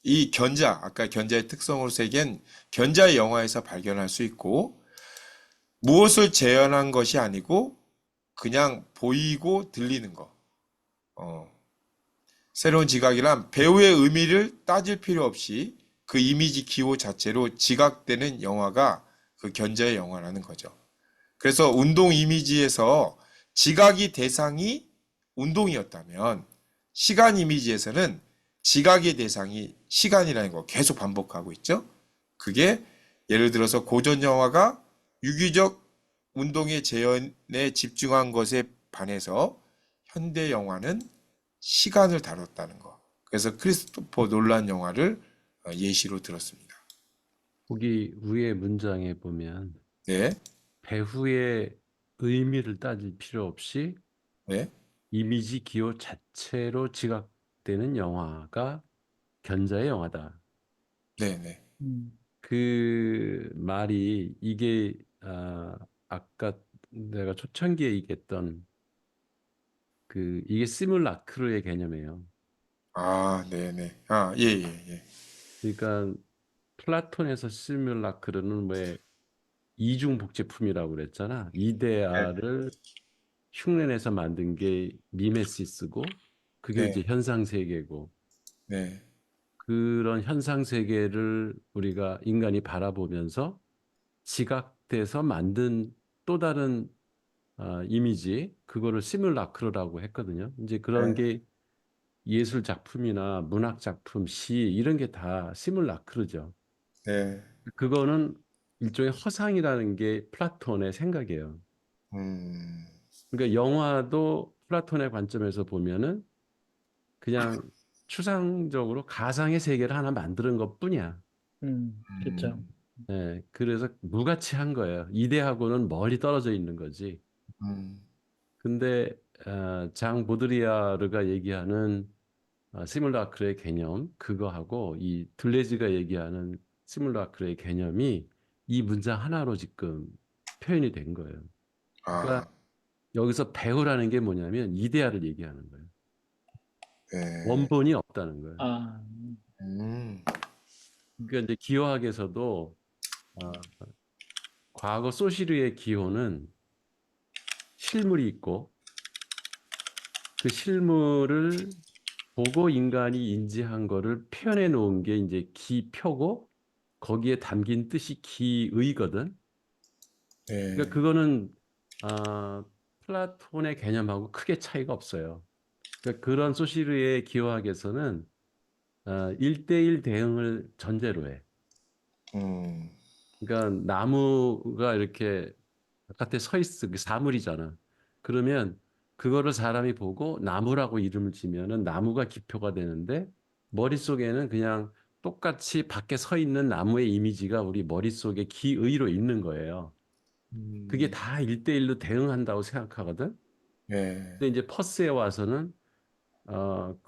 이 아까 견자의 특성으로 새긴 견자의 영화에서 발견할 수 있고, 무엇을 재현한 것이 아니고 그냥 보이고 들리는 거. 새로운 지각이란 배우의 의미를 따질 필요 없이 그 이미지 기호 자체로 지각되는 영화가 그 견자의 영화라는 거죠. 그래서 운동 이미지에서 지각이 대상이 운동이었다면 시간 이미지에서는 지각의 대상이 시간이라는 거 계속 반복하고 있죠. 그게 예를 들어서 고전 영화가 유기적 운동의 재현에 집중한 것에 반해서 현대 영화는 시간을 다뤘다는 거. 그래서 크리스토퍼 놀란 영화를 예시로 들었습니다. 거기 위에 문장에 보면 네, 배후의 의미를 따질 필요 없이 네, 이미지 기호 자체로 지각되는 영화가 견자의 영화다. 네, 네, 그 말이 이게 아까 내가 초창기에 얘기했던 이게 시뮬라크르의 개념이에요. 아, 네, 네, 아, 예, 예, 예, 그러니까 플라톤에서 시뮬라크르는 왜 이중 복제품이라고 그랬잖아. 이데아를 흉내내서 만든 게 미메시스고, 그게 이제 네, 현상 세계고, 네, 그런 현상 세계를 우리가 인간이 바라보면서 지각돼서 만든 또 다른 이미지, 그거를 시뮬라크르라고 했거든요. 이제 그런 네, 게 예술 작품이나 문학 작품, 시 이런 게 다 시뮬라크르죠. 네, 그거는 일종의 허상이라는 게 플라톤의 생각이에요. 음, 그러니까 영화도 플라톤의 관점에서 보면은 그냥 추상적으로 가상의 세계를 하나 만드는 것뿐이야. 그렇죠. 음, 예, 그래서 무가치한 거예요. 이데하고는 멀리 떨어져 있는 거지. 음, 근데 장 보드리아르가 얘기하는 시뮬라크의 개념, 그거하고 이 들레즈가 얘기하는 시뮬라크의 개념이 이 문장 하나로 지금 표현이 된 거예요. 그러니까 아, 여기서 배우라는 게 뭐냐면 이데아를 얘기하는 거예요. 네, 원본이 없다는 거예요. 아, 음, 그러니까 이제 기호학에서도 어, 과거 소시르의 기호는 실물이 있고 그 실물을 보고 인간이 인지한 거를 표현해 놓은 게 이제 기표고 거기에 담긴 뜻이 기의거든. 네, 그러니까 그거는 플라톤의 개념하고 크게 차이가 없어요. 그러니까 그런 소시르의 기호학에서는 1대1 대응을 전제로 해. 음, 그러니까 나무가 이렇게 바깥에 서 있어. 그 사물이잖아. 그러면 그거를 사람이 보고 나무라고 이름을 지면은 나무가 기표가 되는데 머릿속에는 그냥 똑같이 밖에 서 있는 나무의 이미지가 우리 머릿속에 기의로 있는 거예요. 그게 다 1대1로 대응한다고 생각하거든. 네, 근데 이제 퍼스에 와서는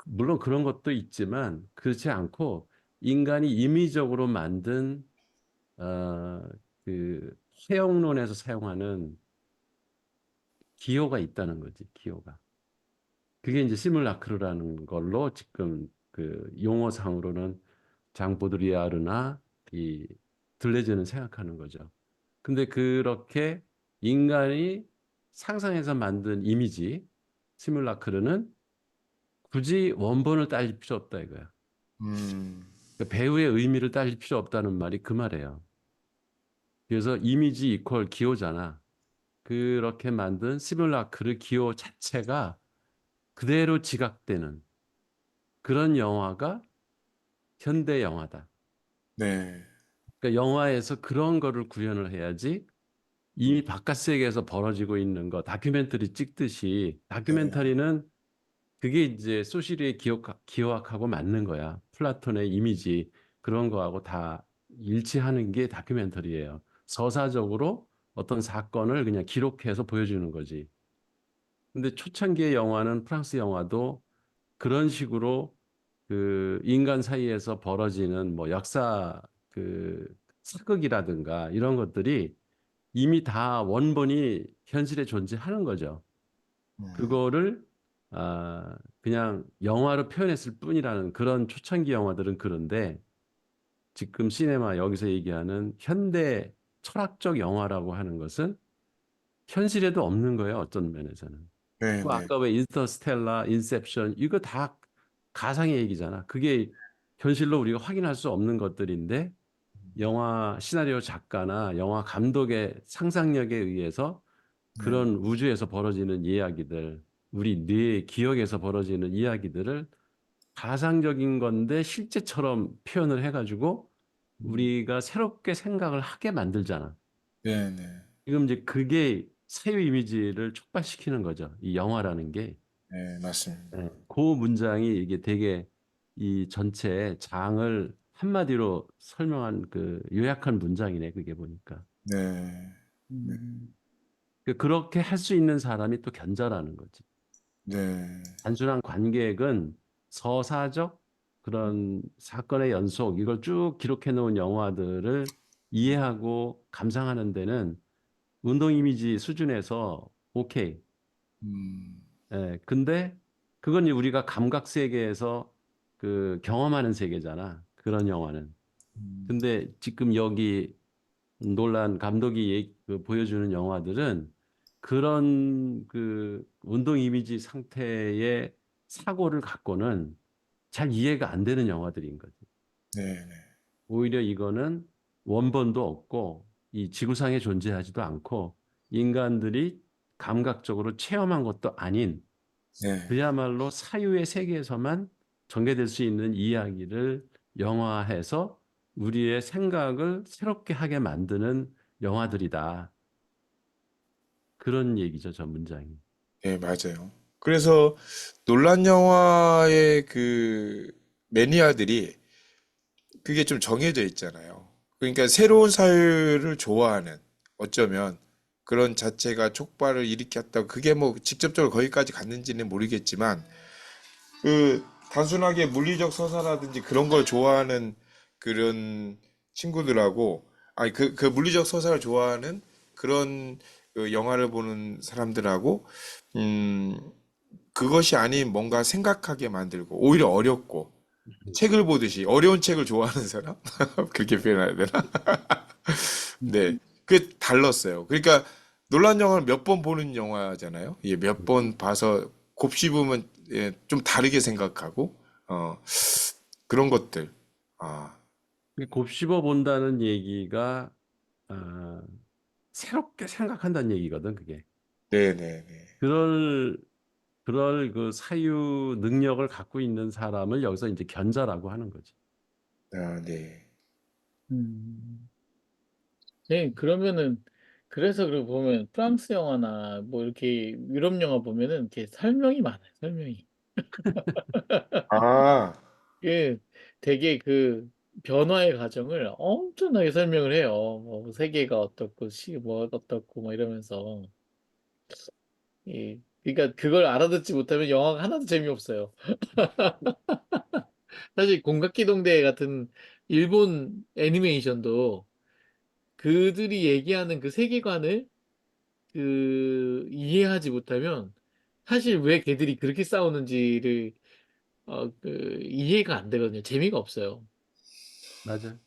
물론 그런 것도 있지만 그렇지 않고 인간이 임의적으로 만든 어, 그 허용론에서 사용하는 기호가 있다는 거지, 기호가. 그게 이제 시뮬라크르라는 걸로 지금 그 용어상으로는 장 보드리아르나 이 들레즈는 생각하는 거죠. 근데 그렇게 인간이 상상해서 만든 이미지 시뮬라크르는 굳이 원본을 따질 필요 없다 이거야. 음, 그러니까 배우의 의미를 따질 필요 없다는 말이 그 말이에요. 그래서 이미지 이퀄 기호잖아. 그렇게 만든 시뮬라크르 기호 자체가 그대로 지각되는 그런 영화가 현대 영화다. 네, 그러니까 영화에서 그런 거를 구현을 해야지 이미 바깥 세계에서 벌어지고 있는 거 다큐멘터리 찍듯이 네, 다큐멘터리는 그게 이제 소시리의 기호학하고 맞는 거야. 플라톤의 이미지 그런 거하고 다 일치하는 게 다큐멘터리예요. 서사적으로 어떤 사건을 그냥 기록해서 보여주는 거지. 근데 초창기의 영화는 프랑스 영화도 그런 식으로 그 인간 사이에서 벌어지는 뭐 역사 그 사극이라든가 이런 것들이 이미 다 원본이 현실에 존재하는 거죠. 그거를 그냥 영화로 표현했을 뿐이라는 그런 초창기 영화들은 그런데 지금 시네마 여기서 얘기하는 현대 철학적 영화라고 하는 것은 현실에도 없는 거예요. 어떤 면에서는. 네, 그 네, 아까 왜 인터스텔라, 인셉션 이거 다 가상의 얘기잖아. 그게 현실로 우리가 확인할 수 없는 것들인데 영화 시나리오 작가나 영화 감독의 상상력에 의해서 네, 그런 우주에서 벌어지는 이야기들, 우리 뇌 기억에서 벌어지는 이야기들을 가상적인 건데 실제처럼 표현을 해가지고 우리가 새롭게 생각을 하게 만들잖아. 네, 네, 지금 이제 그게 사유 이미지를 촉발시키는 거죠. 이 영화라는 게. 네, 맞습니다. 그 문장이 이게 되게 이 전체 장을 한마디로 설명한 그 요약한 문장이네. 그게 보니까. 네, 네, 음, 그렇게 할 수 있는 사람이 또 견자라는 거지. 네, 단순한 관객은 서사적 그런 사건의 연속 이걸 쭉 기록해 놓은 영화들을 이해하고 감상하는 데는 운동 이미지 수준에서 오케이. 음, 예, 근데 그건 이제 우리가 감각 세계에서 그 경험하는 세계잖아. 그런 영화는. 근데 지금 여기 놀란 감독이 그 보여주는 영화들은 그런 그 운동 이미지 상태의 사고를 갖고는 잘 이해가 안 되는 영화들인 거지. 네, 네, 오히려 이거는 원본도 없고 이 지구상에 존재하지도 않고 인간들이 감각적으로 체험한 것도 아닌 네, 그야말로 사유의 세계에서만 전개될 수 있는 이야기를 영화해서 우리의 생각을 새롭게 하게 만드는 영화들이다. 그런 얘기죠, 저 문장이. 네, 맞아요. 그래서 논란 영화의 그 매니아들이 그게 좀 정해져 있잖아요. 그러니까 새로운 사유를 좋아하는 어쩌면 그런 자체가 촉발을 일으켰다. 그게 뭐 직접적으로 거기까지 갔는지는 모르겠지만 그 단순하게 물리적 서사라든지 그런 걸 좋아하는 그런 친구들하고 아니 그 물리적 서사를 좋아하는 그런 그 영화를 보는 사람들하고 음 그것이 아닌 뭔가 생각하게 만들고 오히려 어렵고 책을 보듯이 어려운 책을 좋아하는 사람 그렇게 표현해야 되나? 네, 그게 달랐어요. 그러니까 놀란 영화는 몇 번 보는 영화잖아요. 예, 몇 번 봐서 곱씹으면 예, 좀 다르게 생각하고 그런 것들. 아, 곱씹어 본다는 얘기가 아, 새롭게 생각한다는 얘기거든, 그게. 네, 네, 네. 그럴 그럴 그 사유 능력을 갖고 있는 사람을 여기서 이제 견자라고 하는 거지. 아, 네. 음. 네, 그러면은, 그래서 그러고 보면 프랑스 영화나 뭐 이렇게 유럽 영화 보면은 이렇게 설명이 많아요, 설명이. 아, 예, 되게 그 변화의 과정을 엄청나게 설명을 해요. 뭐 세계가 어떻고, 뭐 어떻고, 뭐 이러면서. 예, 그러니까 그걸 알아듣지 못하면 영화가 하나도 재미없어요. 사실 공각기동대 같은 일본 애니메이션도 그들이 얘기하는 그 세계관을 그 이해하지 못하면 사실 왜 걔들이 그렇게 싸우는지를 그 이해가 안 되거든요. 재미가 없어요. 맞아.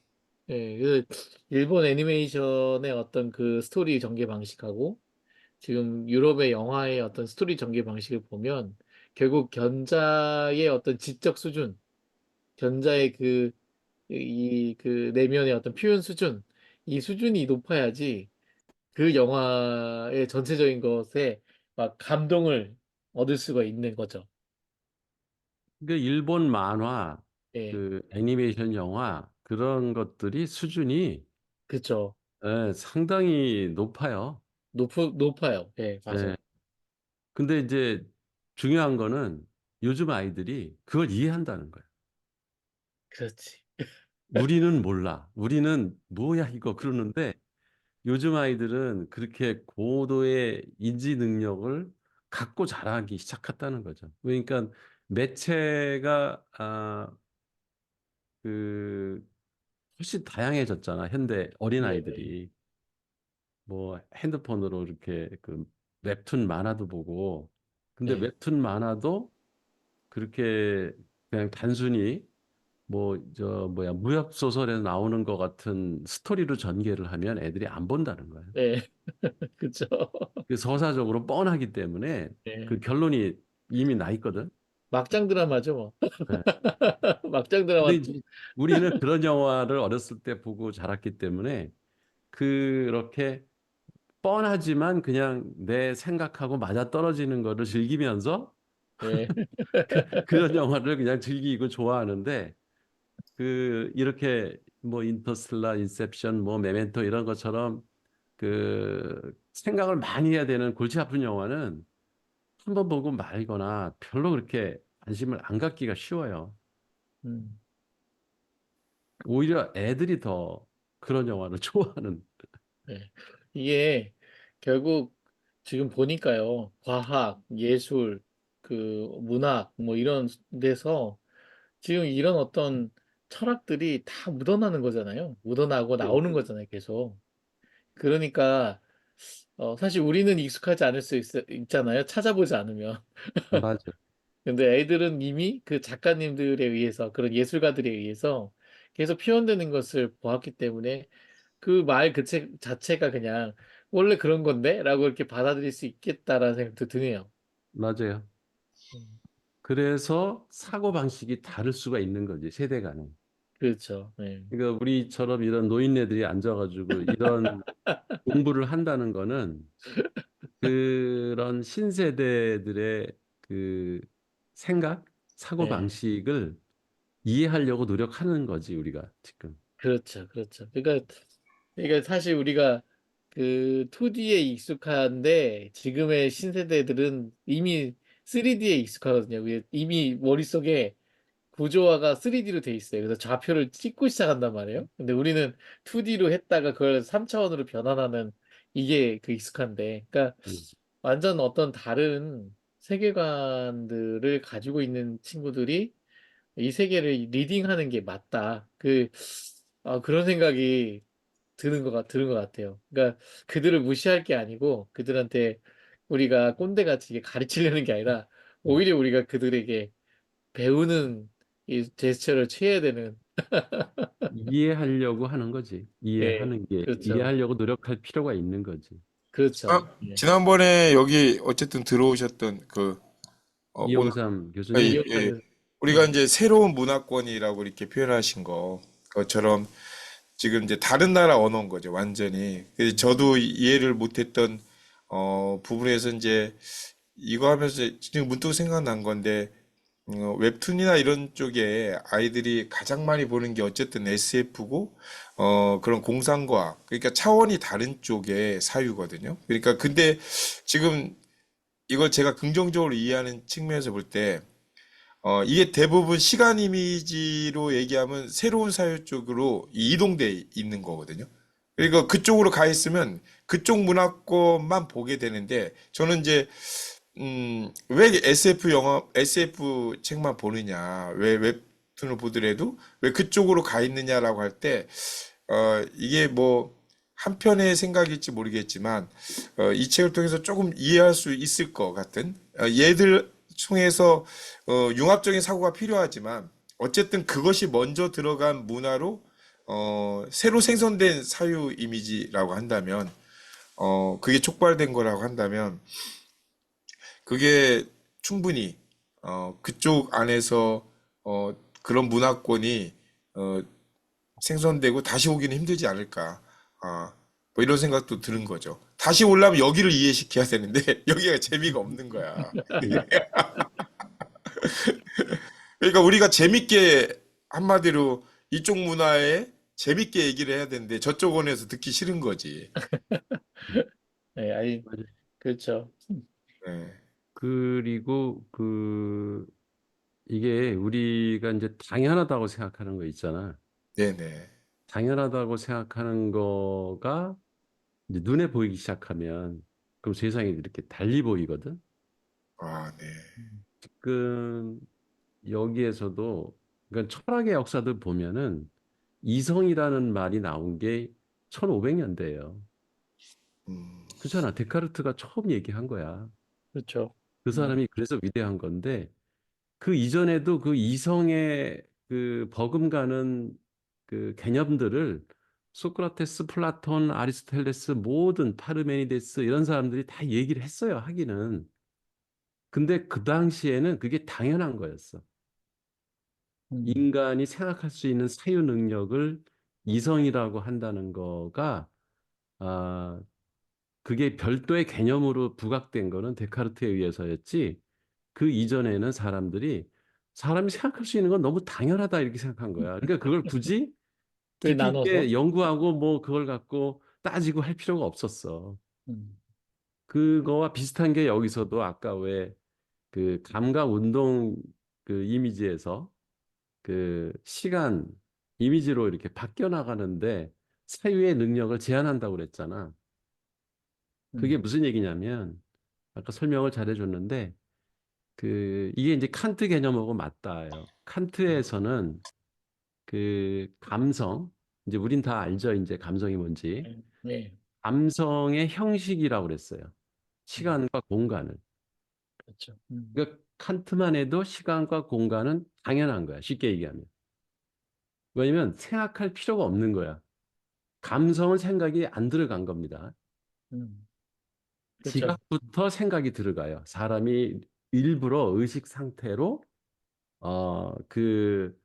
예, 그 일본 애니메이션의 어떤 그 스토리 전개 방식하고 지금 유럽의 영화의 어떤 스토리 전개 방식을 보면 결국 견자의 어떤 지적 수준, 견자의 그 내면의 어떤 표현 수준, 이 수준이 높아야지 그 영화의 전체적인 것에 막 감동을 얻을 수가 있는 거죠. 그 일본 만화, 예, 그 애니메이션 영화 그런 것들이 수준이 그쵸. 상당히 높아요. 높아요. 예, 맞아요. 예. 근데 이제 중요한 거는 요즘 아이들이 그걸 이해한다는 거예요. 그렇지. 우리는 몰라. 우리는 뭐야 이거 그러는데 요즘 아이들은 그렇게 고도의 인지 능력을 갖고 자라기 시작했다는 거죠. 그러니까 매체가 그 훨씬 다양해졌잖아. 현대 네, 어린아이들이 뭐 핸드폰으로 이렇게 그 웹툰 만화도 보고 근데 네. 웹툰 만화도 그렇게 그냥 단순히 뭐 저 뭐야 무협 소설에 나오는 것 같은 스토리로 전개를 하면 애들이 안 본다는 거예요. 네. 그쵸. 그 서사적으로 뻔하기 때문에 네. 그 결론이 이미 나 있거든. 막장 드라마죠, 뭐. 네. 막장 근데 드라마. 이제 우리는 그런 영화를 어렸을 때 보고 자랐기 때문에 그렇게 뻔하지만 그냥 내 생각하고 맞아떨어지는 거를 즐기면서 네. 그런 영화를 그냥 즐기고 좋아하는데 그 이렇게 뭐 인터스텔라, 인셉션, 뭐 메멘토 이런 것처럼 그 생각을 많이 해야 되는 골치 아픈 영화는 한 번 보고 말거나 별로 그렇게 관심을 안 갖기가 쉬워요. 음. 오히려 애들이 더 그런 영화를 좋아하는. 네. 이게 결국 지금 보니까요, 과학, 예술, 그 문학, 뭐 이런 데서 지금 이런 어떤 철학들이 다 묻어나는 거잖아요. 묻어나고 나오는 거잖아요, 계속. 그러니까 사실 우리는 익숙하지 않을 수 있잖아요. 찾아보지 않으면. 맞아. 근데 애들은 이미 그 작가님들에 의해서 그런 예술가들에 의해서 계속 표현되는 것을 보았기 때문에 그 말 그 책 자체가 그냥 '원래 그런 건데?' 라고 이렇게 받아들일 수 있겠다라는 생각도 드네요. 맞아요. 음. 그래서 사고방식이 다를 수가 있는 거지, 세대 간에. 그렇죠. 네. 그러니까 우리처럼 이런 노인네들이 앉아가지고 이런 공부를 한다는 거는 그런 신세대들의 그 생각, 네. 사고방식을 이해하려고 노력하는 거지, 우리가 지금. 그렇죠, 그렇죠. 그러니까 사실 우리가 그 2D에 익숙한데 지금의 신세대들은 이미 3D에 익숙하거든요. 이미 머릿속에 구조화가 3D로 돼 있어요. 그래서 좌표를 찍고 시작한단 말이에요. 근데 우리는 2D로 했다가 그걸 3차원으로 변환하는 이게 그 익숙한데, 그러니까 음. 완전 어떤 다른 세계관들을 가지고 있는 친구들이 이 세계를 리딩하는 게 맞다. 그런 생각이 드는 것 같아요. 그러니까 그들을 무시할 게 아니고 그들한테 우리가 꼰대같이 이게 가르치려는 게 아니라 음. 오히려 우리가 그들에게 배우는 이 제스처를 취해야 되는. 이해하려고 하는 거지. 예, 이해하는 게, 그렇죠. 이해하려고 노력할 필요가 있는 거지. 그렇죠. 예. 지난번에 여기 어쨌든 들어오셨던 오늘 이용삼 교수님, 예, 이용상 예. 교수. 우리가 이제 새로운 문화권이라고 이렇게 표현하신 것처럼 지금 이제 다른 나라 언어인 거죠, 완전히. 그래서 저도 이해를 못했던 부분에서 이제 이거 하면서 지금 문득 생각난 건데 웹툰이나 이런 쪽에 아이들이 가장 많이 보는 게 어쨌든 SF고 그런 공상과학 그러니까 차원이 다른 쪽의 사유거든요. 그러니까 근데 지금 이걸 제가 긍정적으로 이해하는 측면에서 볼 때 이게 대부분 시간 이미지로 얘기하면 새로운 사유 쪽으로 이동돼 있는 거거든요. 그러니까 그쪽으로 가 있으면 그쪽 문화권만 보게 되는데 저는 이제 왜 SF 책만 보느냐, 왜 웹툰을 보더라도 왜 그쪽으로 가 있느냐라고 할 때, 이게 뭐 한편의 생각일지 모르겠지만, 이 책을 통해서 조금 이해할 수 있을 것 같은, 얘들 통해서 융합적인 사고가 필요하지만, 어쨌든 그것이 먼저 들어간 문화로, 새로 생성된 사유 이미지라고 한다면, 그게 촉발된 거라고 한다면, 그게 충분히 그쪽 안에서 그런 문화권이 어, 생성되고 다시 오기는 힘들지 않을까. 뭐 이런 생각도 드는 거죠. 다시 오려면 여기를 이해시켜야 되는데 여기가 재미가 없는 거야. 그러니까 우리가 재밌게 한마디로 이쪽 문화에 재밌게 얘기를 해야 되는데 저쪽 원에서 듣기 싫은 거지. 예, 아니, 맞아요. 그렇죠. 네. 그리고 이게 우리가 이제 당연하다고 생각하는 거 있잖아. 네네. 당연하다고 생각하는 거가 이제 눈에 보이기 시작하면 그럼 세상이 이렇게 달리 보이거든. 네. 지금 여기에서도 그러니까 철학의 역사들 보면은 이성이라는 말이 나온 게 1500년대예요. 음, 그렇잖아. 데카르트가 처음 얘기한 거야. 그렇죠. 그 사람이 그래서 위대한 건데 그 이전에도 그 이성의 그 버금가는 그 개념들을 소크라테스, 플라톤, 아리스토텔레스 모든 파르메니데스 이런 사람들이 다 얘기를 했어요, 하기는. 근데 그 당시에는 그게 당연한 거였어. 인간이 생각할 수 있는 사유 능력을 이성이라고 한다는 거가 아, 그게 별도의 개념으로 부각된 거는 데카르트에 의해서였지. 그 이전에는 사람이 생각할 수 있는 건 너무 당연하다 이렇게 생각한 거야. 그러니까 그걸 굳이 왜 깊이 나눠서? 있게 연구하고 뭐 그걸 갖고 따지고 할 필요가 없었어. 음, 그거와 비슷한 게 여기서도 아까 왜 그 감각 운동 그 이미지에서 그 시간 이미지로 이렇게 바뀌어 나가는데 사유의 능력을 제한한다고 그랬잖아. 그게 음, 무슨 얘기냐면 아까 설명을 잘해줬는데 그 이게 이제 칸트 개념하고 맞닿아요. 칸트에서는 그 감성 이제 우린 다 알죠. 이제 감성이 뭔지. 네, 감성의 형식이라고 그랬어요. 음, 시간과 공간을. 그렇죠. 그러니까 칸트만 해도 시간과 공간은 당연한 거야. 쉽게 얘기하면. 왜냐면 생각할 필요가 없는 거야. 감성은 생각이 안 들어간 겁니다. 음, 그렇죠. 지각부터 생각이 들어가요. 사람이 일부러 의식 상태로 그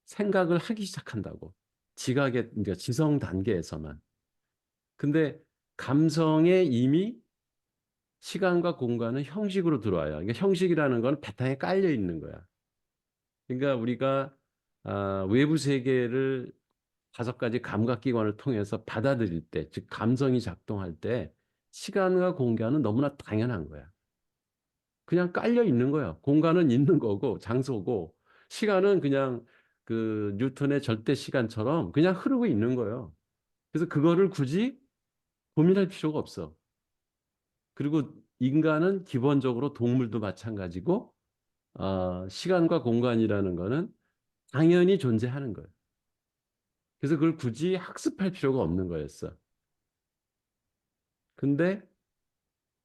생각을 하기 시작한다고. 지각의 이제 지성 단계에서만. 근데 감성에 이미 시간과 공간은 형식으로 들어와요. 그러니까 형식이라는 건 바탕에 깔려 있는 거야. 그러니까 우리가 외부 세계를 5가지 감각기관을 통해서 받아들일 때, 즉 감성이 작동할 때 시간과 공간은 너무나 당연한 거야. 그냥 깔려 있는 거야. 공간은 있는 거고 장소고 시간은 그냥 그 뉴턴의 절대 시간처럼 그냥 흐르고 있는 거예요. 그래서 그거를 굳이 고민할 필요가 없어. 그리고 인간은 기본적으로 동물도 마찬가지고 시간과 공간이라는 거는 당연히 존재하는 거예요. 그래서 그걸 굳이 학습할 필요가 없는 거였어. 근데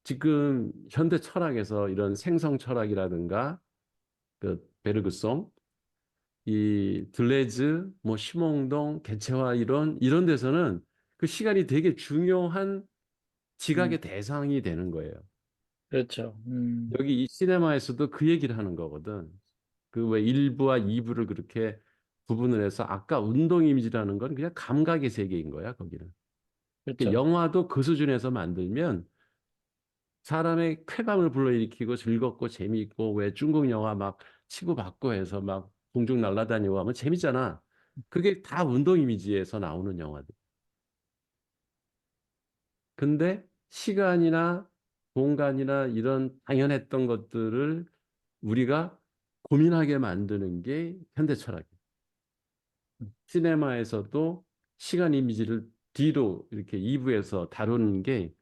지금 현대 철학에서 이런 생성 철학이라든가 그 베르그송, 이 들레즈, 뭐 심홍동, 개체화 이런 데서는 그 시간이 되게 중요한 지각의 대상이 되는 거예요. 그렇죠. 여기 이 시네마에서도 그 얘기를 하는 거거든. 그 왜 1부와 2부를 그렇게 구분을 해서 아까 운동 이미지라는 건 그냥 감각의 세계인 거야, 거기는. 그 그렇죠. 영화도 그 수준에서 만들면 사람의 쾌감을 불러일으키고 즐겁고 재미있고 왜 중국 영화 막 치고받고 해서 막 공중 날아다니고 하면 재밌잖아. 그게 다 운동 이미지에서 나오는 영화들. 근데 시간이나 공간이나 이런 당연했던 것들을 우리가 고민하게 만드는 게 현대 철학이에요. 시네마에서도 시간 이미지를 뒤로 이렇게 2부에서 다루는 게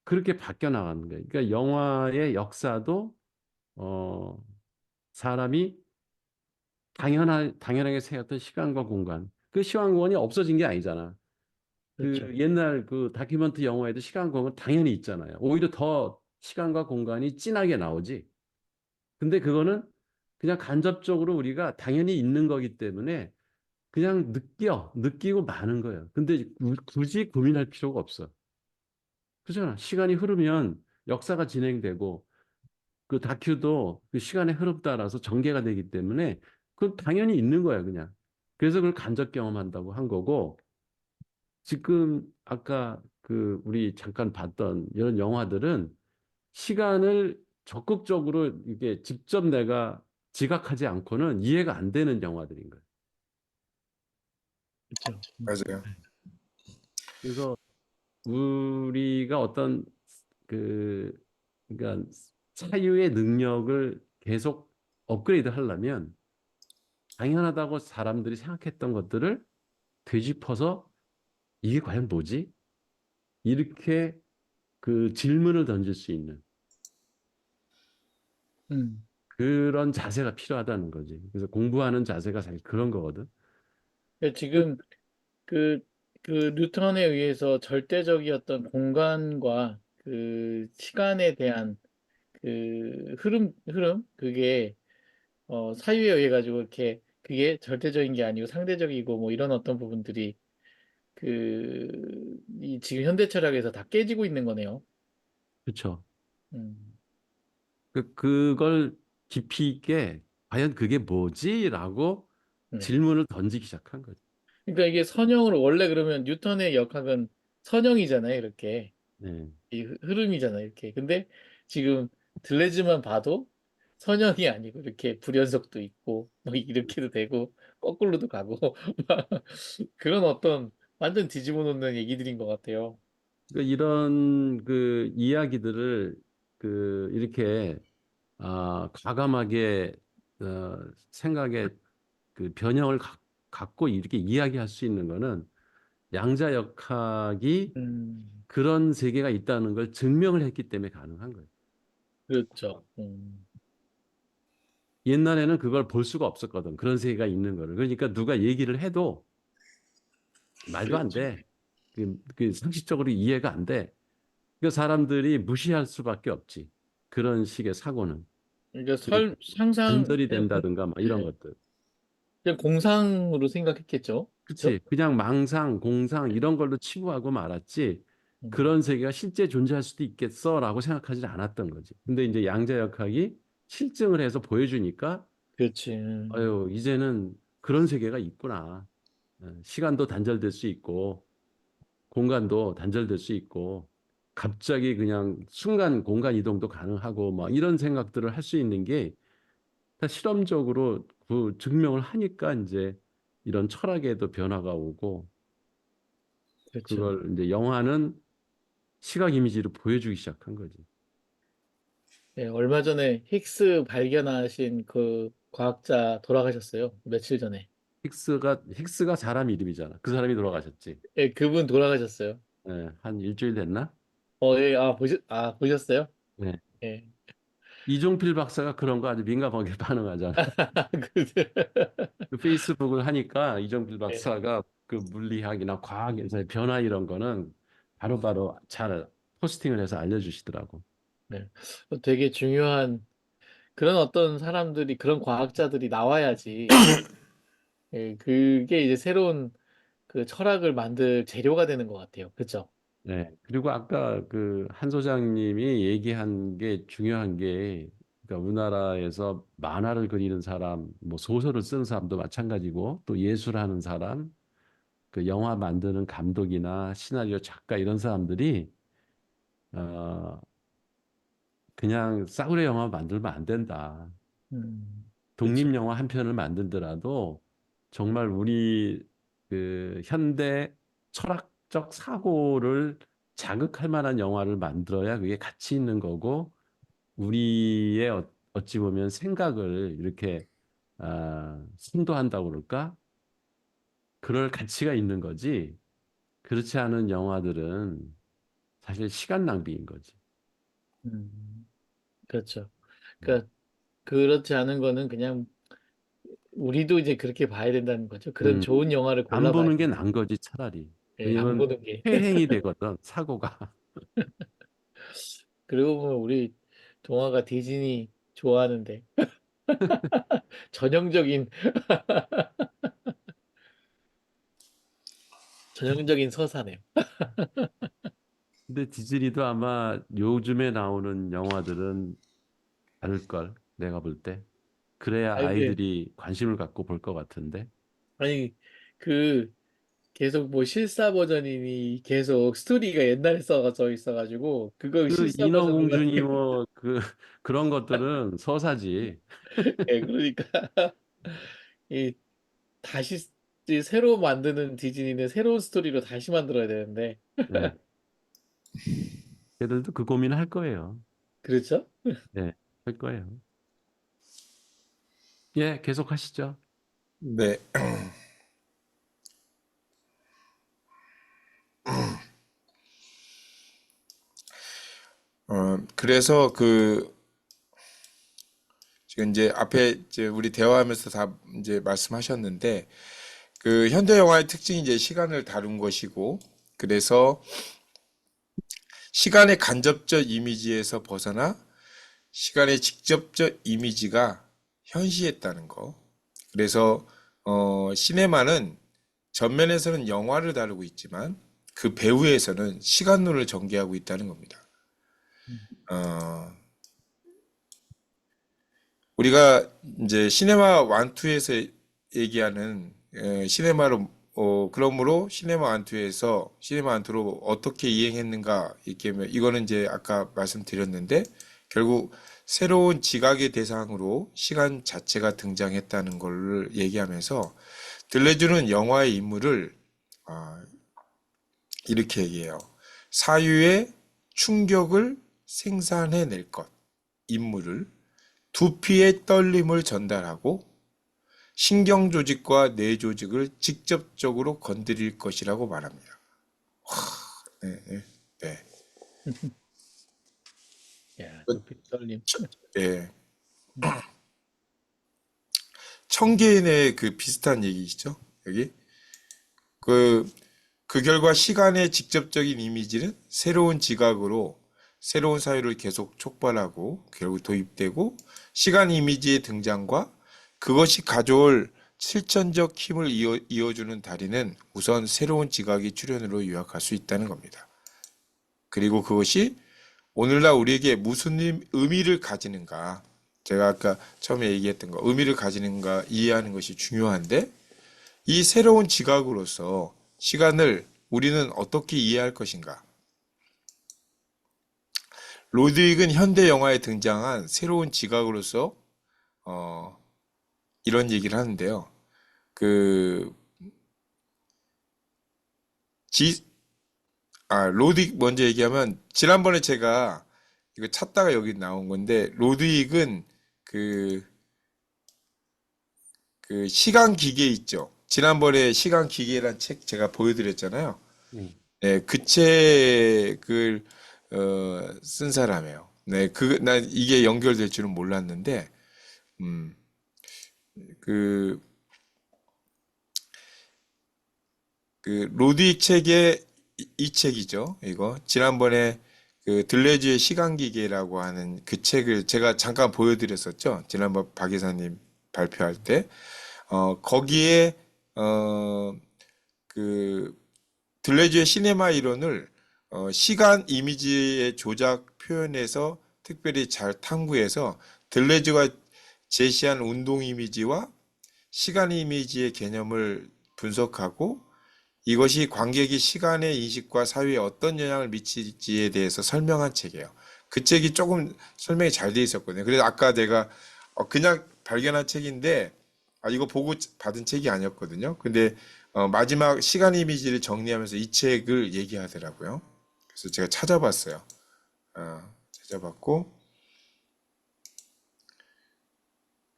그렇게 바뀌어 나가는 거예요. 그러니까 영화의 역사도 어, 사람이 당연하게 생각했던 시간과 공간. 그 시간 공간이 없어진 게 아니잖아. 그렇죠. 그 옛날 그 다큐멘트 영화에도 시간 공간 당연히 있잖아요. 오히려 더 시간과 공간이 진하게 나오지. 근데 그거는 그냥 간접적으로 우리가 당연히 있는 거기 때문에 그냥 느끼고 마는 거예요. 근데 굳이 고민할 필요가 없어. 그렇잖아. 시간이 흐르면 역사가 진행되고 그 다큐도 그 시간의 흐름 따라서 전개가 되기 때문에 그건 당연히 있는 거야, 그냥. 그래서 그걸 간접 경험한다고 한 거고, 지금 아까 그 우리 잠깐 봤던 이런 영화들은 시간을 적극적으로 이게 직접 내가 지각하지 않고는 이해가 안 되는 영화들인 거예요. 그렇죠. 맞아요. 그래서 우리가 어떤 그 그러니까 사유의 능력을 계속 업그레이드 하려면 당연하다고 사람들이 생각했던 것들을 되짚어서 이게 과연 뭐지? 이렇게 그 질문을 던질 수 있는 음. 그런 자세가 필요하다는 거지. 그래서 공부하는 자세가 사실 그런 거거든. 지금 그, 그 뉴턴에 의해서 절대적이었던 공간과 그 시간에 대한 그 흐름 그게 사유에 의해 가지고 이렇게 그게 절대적인 게 아니고 상대적이고 뭐 이런 어떤 부분들이 이 지금 현대 철학에서 다 깨지고 있는 거네요. 그렇죠. 음, 그걸 깊이 있게 과연 그게 뭐지라고 네. 질문을 던지기 시작한 거죠. 그러니까 이게 선형으로 원래 그러면 뉴턴의 역학은 선형이잖아요, 이렇게. 네. 이 흐름이잖아요, 이렇게. 근데 지금 들레즈만 봐도 선형이 아니고 이렇게 불연속도 있고 뭐 이렇게도 되고 거꾸로도 가고 그런 어떤 완전 뒤집어 놓는 얘기들인 것 같아요. 이런 그 이야기들을 이렇게 과감하게 생각에 그 변형을 갖고 이렇게 이야기할 수 있는 거는 양자역학이 음, 그런 세계가 있다는 걸 증명을 했기 때문에 가능한 거예요. 그렇죠. 옛날에는 그걸 볼 수가 없었거든. 그런 세계가 있는 거를. 그러니까 누가 얘기를 해도 말도 안 그렇죠. 돼. 그 상식적으로 이해가 안 돼. 그 사람들이 무시할 수밖에 없지. 그런 식의 사고는. 그러니까 그리고 상상 단절이 된다든가 막 이런 네. 것들. 그냥 공상으로 생각했겠죠. 그렇죠? 그치? 그냥 망상, 공상 이런 걸로 치부하고 말았지. 음, 그런 세계가 실제 존재할 수도 있겠어라고 생각하지 않았던 거지. 근데 이제 양자역학이 실증을 해서 보여주니까 그렇지. 아유, 이제는 그런 세계가 있구나. 시간도 단절될 수 있고 공간도 단절될 수 있고 갑자기 그냥 순간 공간 이동도 가능하고 막 이런 생각들을 할 수 있는 게 다 실험적으로 그 증명을 하니까 이제 이런 철학에도 변화가 오고 그렇죠. 그걸 이제 영화는 시각 이미지로 보여주기 시작한 거지. 네, 얼마 전에 힉스 발견하신 그 과학자 돌아가셨어요. 며칠 전에. 힉스가 사람 이름이잖아. 그 사람이 돌아가셨지. 예, 그분 돌아가셨어요. 예, 한 일주일 됐나? 예, 보셨어요? 네. 예. 이종필 박사가 그런 거 아주 민감하게 반응하잖아. 그 페이스북을 하니까 이종필 예, 박사가 그 물리학이나 과학에서의 변화 이런 거는 바로바로 잘 포스팅을 해서 알려주시더라고. 네. 되게 중요한 그런 어떤 사람들이 그런 과학자들이 나와야지. 예, 그게 이제 새로운 그 철학을 만들 재료가 되는 것 같아요. 그죠? 네. 그리고 아까 그 한 소장님이 얘기한 게 중요한 게 그러니까 우리나라에서 만화를 그리는 사람, 뭐 소설을 쓰는 사람도 마찬가지고 또 예술하는 사람, 그 영화 만드는 감독이나 시나리오 작가 이런 사람들이 어 그냥 싸구려 영화 만들면 안 된다. 그렇죠. 독립 영화 한 편을 만들더라도 정말 우리 그 현대 철학적 사고를 자극할 만한 영화를 만들어야 그게 가치 있는 거고 우리의 어찌 보면 생각을 이렇게 선도한다고 그럴까? 그럴 가치가 있는 거지. 그렇지 않은 영화들은 사실 시간 낭비인 거지. 음, 그렇죠. 음. 그러니까 그렇지 않은 거는 그냥 우리도 이제 그렇게 봐야 된다는 거죠. 그런 음. 좋은 영화를 안 골라봐야 보는 게 된다. 난 거지 차라리. 예, 안 왜냐면 보는 게. 회행이 되거든 사고가. 그러고 보면 우리 동화가 디즈니 좋아하는데 전형적인 전형적인 서사네요. 근데 디즈니도 아마 요즘에 나오는 영화들은 다를 걸 내가 볼 때. 그래야 아니 근데 아이들이 관심을 갖고 볼 것 같은데. 아니 그 계속 뭐 실사 버전이니 계속 스토리가 옛날에 써져 있어가지고 그거 그 실사 버전으로 인어공주니 뭐 그 그런 것들은 서사지. 예, 그러니까 이 다시 이 새로 만드는 디즈니는 새로운 스토리로 다시 만들어야 되는데 네. 걔들도 그 고민을 할 거예요. 그렇죠? 네, 할 거예요. 예, 계속 하시죠. 네. 그래서 지금 이제 앞에 이제 우리 대화하면서 다 이제 말씀하셨는데 그 현대 영화의 특징이 이제 시간을 다룬 것이고 그래서 시간의 간접적 이미지에서 벗어나 시간의 직접적 이미지가 현시했다는 거. 그래서 시네마는 전면에서는 영화를 다루고 있지만 그 배후에서는 시간론을 전개하고 있다는 겁니다. 어, 우리가 이제 시네마 1, 2에서 얘기하는 시네마로 그러므로 시네마 1, 2에서 시네마 1, 2로 어떻게 이행했는가 이렇게 이거는 이제 아까 말씀드렸는데 결국 새로운 지각의 대상으로 시간 자체가 등장했다는 걸 얘기하면서 들레주는 영화의 인물을 이렇게 얘기해요. 사유의 충격을 생산해낼 것, 인물을 두피의 떨림을 전달하고 신경 조직과 뇌 조직을 직접적으로 건드릴 것이라고 말합니다. 네, 네, 네. 야, 두피 떨림. 네. 청개인의 그 비슷한 얘기시죠? 여기 그 결과 시간의 직접적인 이미지는 새로운 지각으로 새로운 사유를 계속 촉발하고 결국 도입되고 시간 이미지의 등장과 그것이 가져올 실천적 힘을 이어주는 다리는 우선 새로운 지각의 출현으로 요약할 수 있다는 겁니다. 그리고 그것이 오늘날 우리에게 무슨 의미를 가지는가, 제가 아까 처음에 얘기했던 거, 의미를 가지는가 이해하는 것이 중요한데 이 새로운 지각으로서 시간을 우리는 어떻게 이해할 것인가? 로드윅은 현대 영화에 등장한 새로운 지각으로서 이런 얘기를 하는데요. 로드윅 먼저 얘기하면 지난번에 제가 이거 찾다가 여기 나온 건데 로드윅은 그 시간 기계 있죠. 지난번에 시간 기계란 책 제가 보여드렸잖아요. 네, 그 책을 쓴 사람이에요. 네, 난 이게 연결될 줄은 몰랐는데, 로드윅 책의 이 책이죠. 이거 지난번에 그 들레주의 시간기계라고 하는 그 책을 제가 잠깐 보여드렸었죠. 지난번 박 이사님 발표할 때, 거기에 그 들레주의 시네마 이론을 시간 이미지의 조작 표현에서 특별히 잘 탐구해서 들레주가 제시한 운동 이미지와 시간 이미지의 개념을 분석하고 이것이 관객이 시간의 인식과 사회에 어떤 영향을 미칠지에 대해서 설명한 책이에요. 그 책이 조금 설명이 잘 돼 있었거든요. 그래서 아까 내가 그냥 발견한 책인데 이거 보고 받은 책이 아니었거든요. 근데 마지막 시간 이미지를 정리하면서 이 책을 얘기하더라고요. 그래서 제가 찾아봤어요. 찾아봤고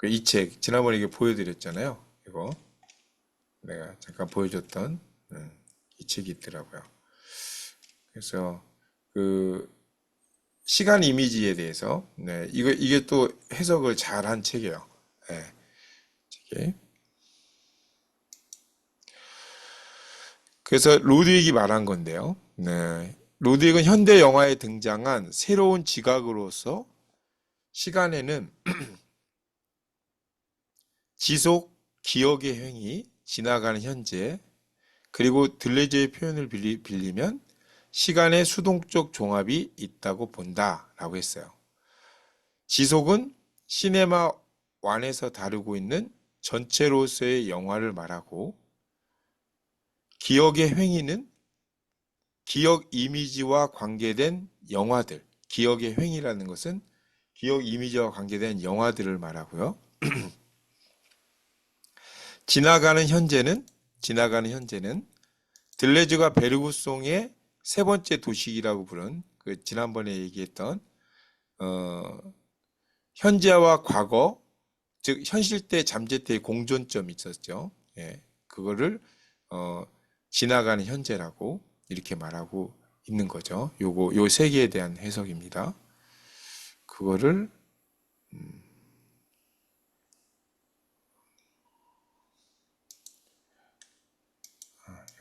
이 책 지난번에 이게 보여드렸잖아요. 이거 내가 잠깐 보여줬던 이 책이 있더라고요. 그래서 그 시간 이미지에 대해서 이게 또 해석을 잘한 책이에요. 네, 책이. 그래서 로드윅이 말한 건데요. 네, 로드윅은 현대 영화에 등장한 새로운 지각으로서 시간에는 지속, 기억의 행위, 지나가는 현재, 그리고 들레주의 표현을 빌리면 시간의 수동적 종합이 있다고 본다라고 했어요. 지속은 시네마 1에서 다루고 있는 전체로서의 영화를 말하고 기억의 행위는 기억 이미지와 관계된 영화들, 기억의 행위라는 것은 기억 이미지와 관계된 영화들을 말하고요. 지나가는 현재는 들레주가 베르구송의 세 번째 도식이라고 부른 그 지난번에 얘기했던 현재와 과거, 즉 현실 때 잠재 때의 공존점이 있었죠. 예, 그거를 지나가는 현재라고 이렇게 말하고 있는 거죠. 요 세 개에 대한 해석입니다. 그거를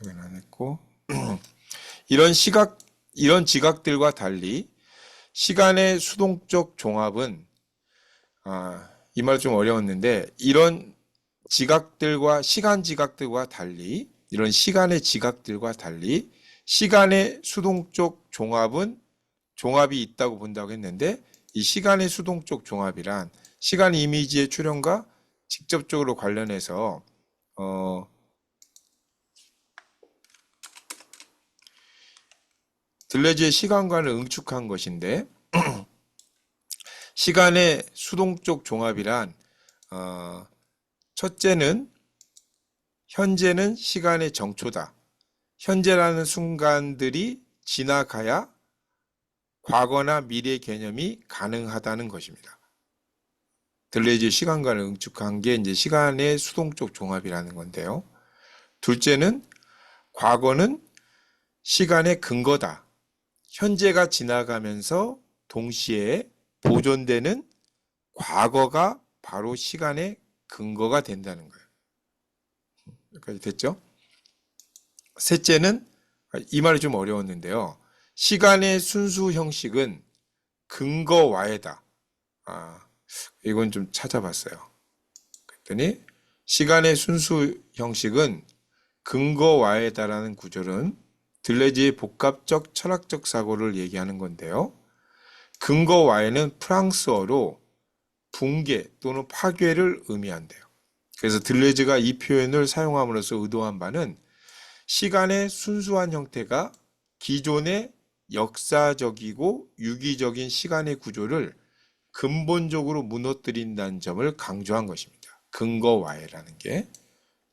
여기는 안 했고 이런 지각들과 달리 시간의 수동적 종합은 이 말 좀 어려웠는데 이런 지각들과 시간 지각들과 달리 이런 시간의 지각들과 달리 시간의 수동적 종합이 있다고 본다고 했는데 이 시간의 수동적 종합이란 시간 이미지의 출현과 직접적으로 관련해서 들레즈의 시간관을 응축한 것인데 시간의 수동적 종합이란 첫째는 현재는 시간의 정초다. 현재라는 순간들이 지나가야 과거나 미래 개념이 가능하다는 것입니다. 들레즈의 시간관을 응축한 게 이제 시간의 수동적 종합이라는 건데요. 둘째는 과거는 시간의 근거다. 현재가 지나가면서 동시에 보존되는 과거가 바로 시간의 근거가 된다는 거예요. 여기까지 됐죠? 셋째는 이 말이 좀 어려웠는데요. 시간의 순수 형식은 근거와해다. 이건 좀 찾아봤어요. 그랬더니 시간의 순수 형식은 근거와해다라는 구절은 들레즈의 복합적 철학적 사고를 얘기하는 건데요. 근거와해는 프랑스어로 붕괴 또는 파괴를 의미한대요. 그래서 들레즈가 이 표현을 사용함으로써 의도한 바는 시간의 순수한 형태가 기존의 역사적이고 유기적인 시간의 구조를 근본적으로 무너뜨린다는 점을 강조한 것입니다. 근거와해라는 게.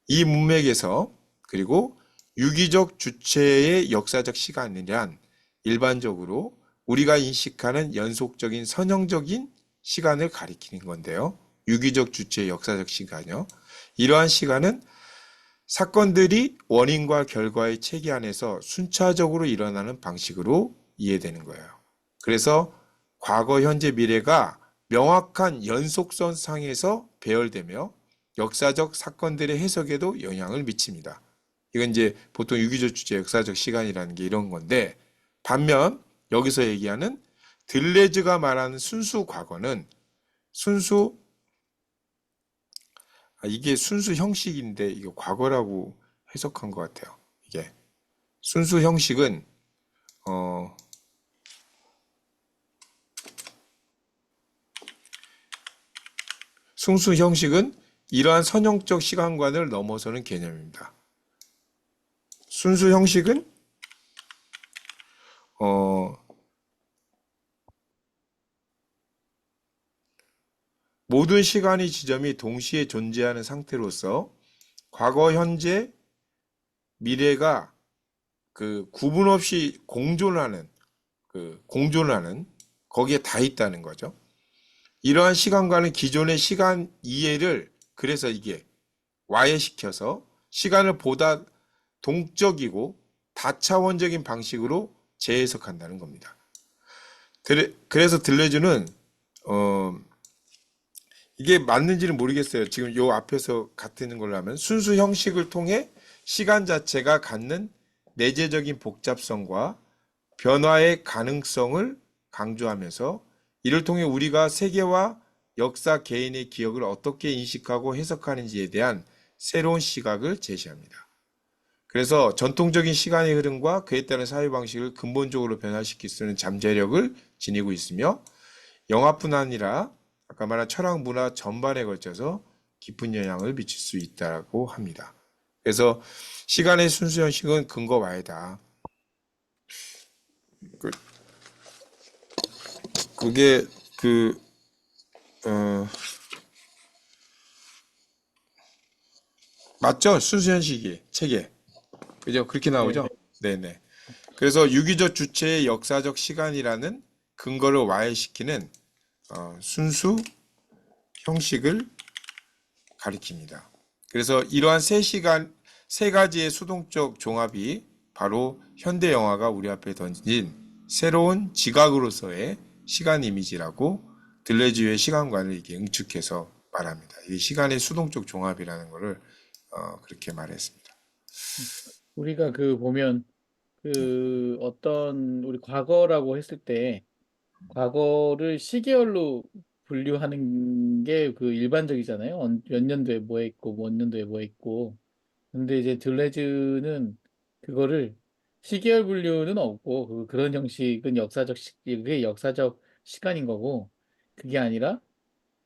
이 문맥에서 그리고 유기적 주체의 역사적 시간이란 일반적으로 우리가 인식하는 연속적인 선형적인 시간을 가리키는 건데요. 유기적 주체의 역사적 시간이요. 이러한 시간은 사건들이 원인과 결과의 체계 안에서 순차적으로 일어나는 방식으로 이해되는 거예요. 그래서 과거, 현재, 미래가 명확한 연속선 상에서 배열되며 역사적 사건들의 해석에도 영향을 미칩니다. 이건 이제 보통 유기적 주체 역사적 시간이라는 게 이런 건데, 반면 여기서 얘기하는 들레즈가 말하는 순수 과거는 이게 순수 형식인데 이게 과거라고 해석한 것 같아요. 이게 순수 형식은 순수 형식은 이러한 선형적 시간관을 넘어서는 개념입니다. 순수 형식은 모든 시간의 지점이 동시에 존재하는 상태로서 과거, 현재, 미래가 그 구분 없이 공존하는 거기에 다 있다는 거죠. 이러한 시간과는 기존의 시간 이해를 그래서 이게 와해시켜서 시간을 보다 동적이고 다차원적인 방식으로 재해석한다는 겁니다. 그래서 들레즈는 이게 맞는지는 모르겠어요. 지금 요 앞에서 같은 걸로 하면 순수 형식을 통해 시간 자체가 갖는 내재적인 복잡성과 변화의 가능성을 강조하면서 이를 통해 우리가 세계와 역사 개인의 기억을 어떻게 인식하고 해석하는지에 대한 새로운 시각을 제시합니다. 그래서 전통적인 시간의 흐름과 그에 따른 사회 방식을 근본적으로 변화시킬 수 있는 잠재력을 지니고 있으며 영화뿐 아니라 아까 말한 철학 문화 전반에 걸쳐서 깊은 영향을 미칠 수 있다고 합니다. 그래서 시간의 순수 형식은 근거와해다. 그게 맞죠? 순수 형식이 책에 그죠? 그렇게 나오죠? 네네. 그래서 유기적 주체의 역사적 시간이라는 근거를 와해시키는 순수 형식을 가리킵니다. 그래서 이러한 세 가지의 수동적 종합이 바로 현대 영화가 우리 앞에 던진 새로운 지각으로서의 시간 이미지라고 들레즈의 시간관을 이렇게 응축해서 말합니다. 이 시간의 수동적 종합이라는 것을 그렇게 말했습니다. 우리가 보면 어떤 우리 과거라고 했을 때 과거를 시계열로 분류하는 게 그 일반적이잖아요. 몇 년도에 뭐 했고, 뭐 년도에 뭐 했고. 근데 이제 들레즈는 그거를 시계열 분류는 없고, 그런 형식은 그게 역사적 시간인 거고, 그게 아니라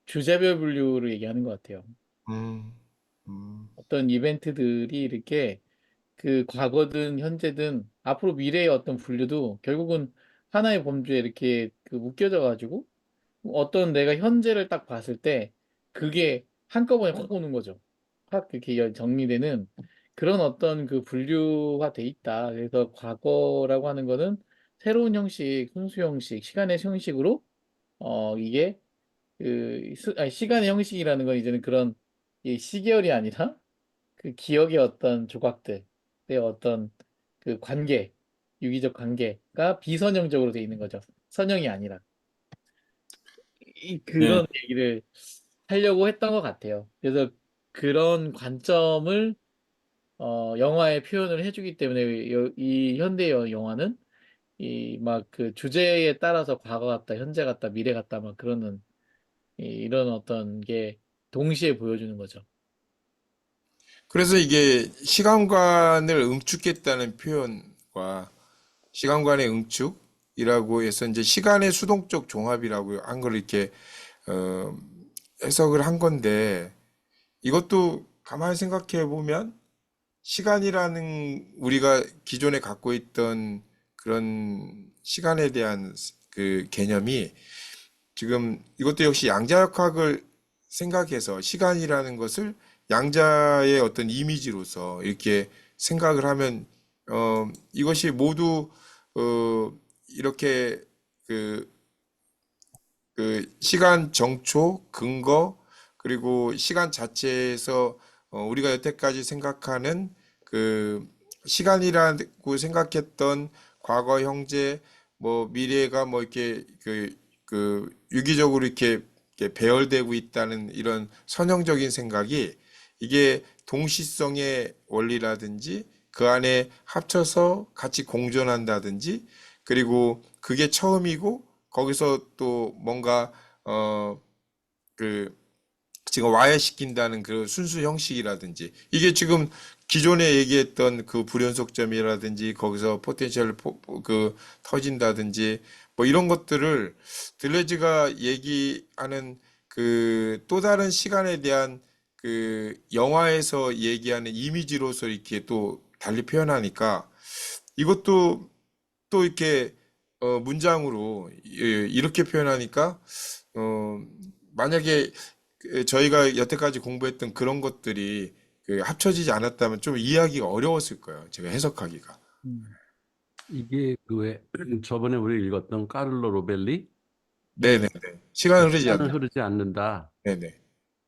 주제별 분류를 얘기하는 것 같아요. 음, 음, 어떤 이벤트들이 이렇게 그 과거든 현재든 앞으로 미래의 어떤 분류도 결국은 하나의 범주에 이렇게 그 묶여져 가지고 어떤 내가 현재를 딱 봤을 때 그게 한꺼번에 확 오는 거죠. 확 이렇게 정리되는 그런 어떤 그 분류화 돼 있다. 그래서 과거라고 하는 거는 새로운 형식, 순수 형식, 시간의 형식으로 이게 시간의 형식이라는 건 이제는 그런 이 시계열이 아니라 그 기억의 어떤 조각들의 어떤 그 관계, 유기적 관계가 비선형적으로 돼 있는 거죠. 선형이 아니라. 네. 그런 얘기를 하려고 했던 것 같아요. 그래서 그런 관점을 영화에 표현을 해주기 때문에 이 현대 영화는 이 막 그 주제에 따라서 과거 같다, 현재 같다, 미래 같다 막 그러는 이런 어떤 게 동시에 보여주는 거죠. 그래서 이게 시간관을 응축했다는 표현과 시간관의 응축이라고 해서 이제 시간의 수동적 종합이라고 한 걸 이렇게 어, 해석을 한 건데 이것도 가만히 생각해 보면 시간이라는 우리가 기존에 갖고 있던 그런 시간에 대한 그 개념이 지금 이것도 역시 양자역학을 생각해서 시간이라는 것을 양자의 어떤 이미지로서 이렇게 생각을 하면 이것이 모두 이렇게 그, 그 시간 정초, 근거 그리고 시간 자체에서 우리가 여태까지 생각하는 그 시간이라고 생각했던 과거, 현재, 뭐 미래가 뭐 이렇게 그 유기적으로 이렇게 배열되고 있다는 이런 선형적인 생각이 이게 동시성의 원리라든지 그 안에 합쳐서 같이 공존한다든지 그리고 그게 처음이고 거기서 또 뭔가 그 지금 와해시킨다는 그 순수 형식이라든지 이게 지금 기존에 얘기했던 그 불연속점이라든지 거기서 포텐셜 그 터진다든지 뭐 이런 것들을 들레즈가 얘기하는 그 또 다른 시간에 대한 그 영화에서 얘기하는 이미지로서 이렇게 또 달리 표현하니까 이것도 또 이렇게 문장으로 이렇게 표현하니까 어 만약에 저희가 여태까지 공부했던 그런 것들이 그 합쳐지지 않았다면 좀 이해하기가 어려웠을 거예요. 제가 해석하기가. 음. 이게 그 왜 저번에 우리 읽었던 까를로 로벨리 네네네. 시간 흐르지 시간은 않는. 흐르지 않는다. 네네.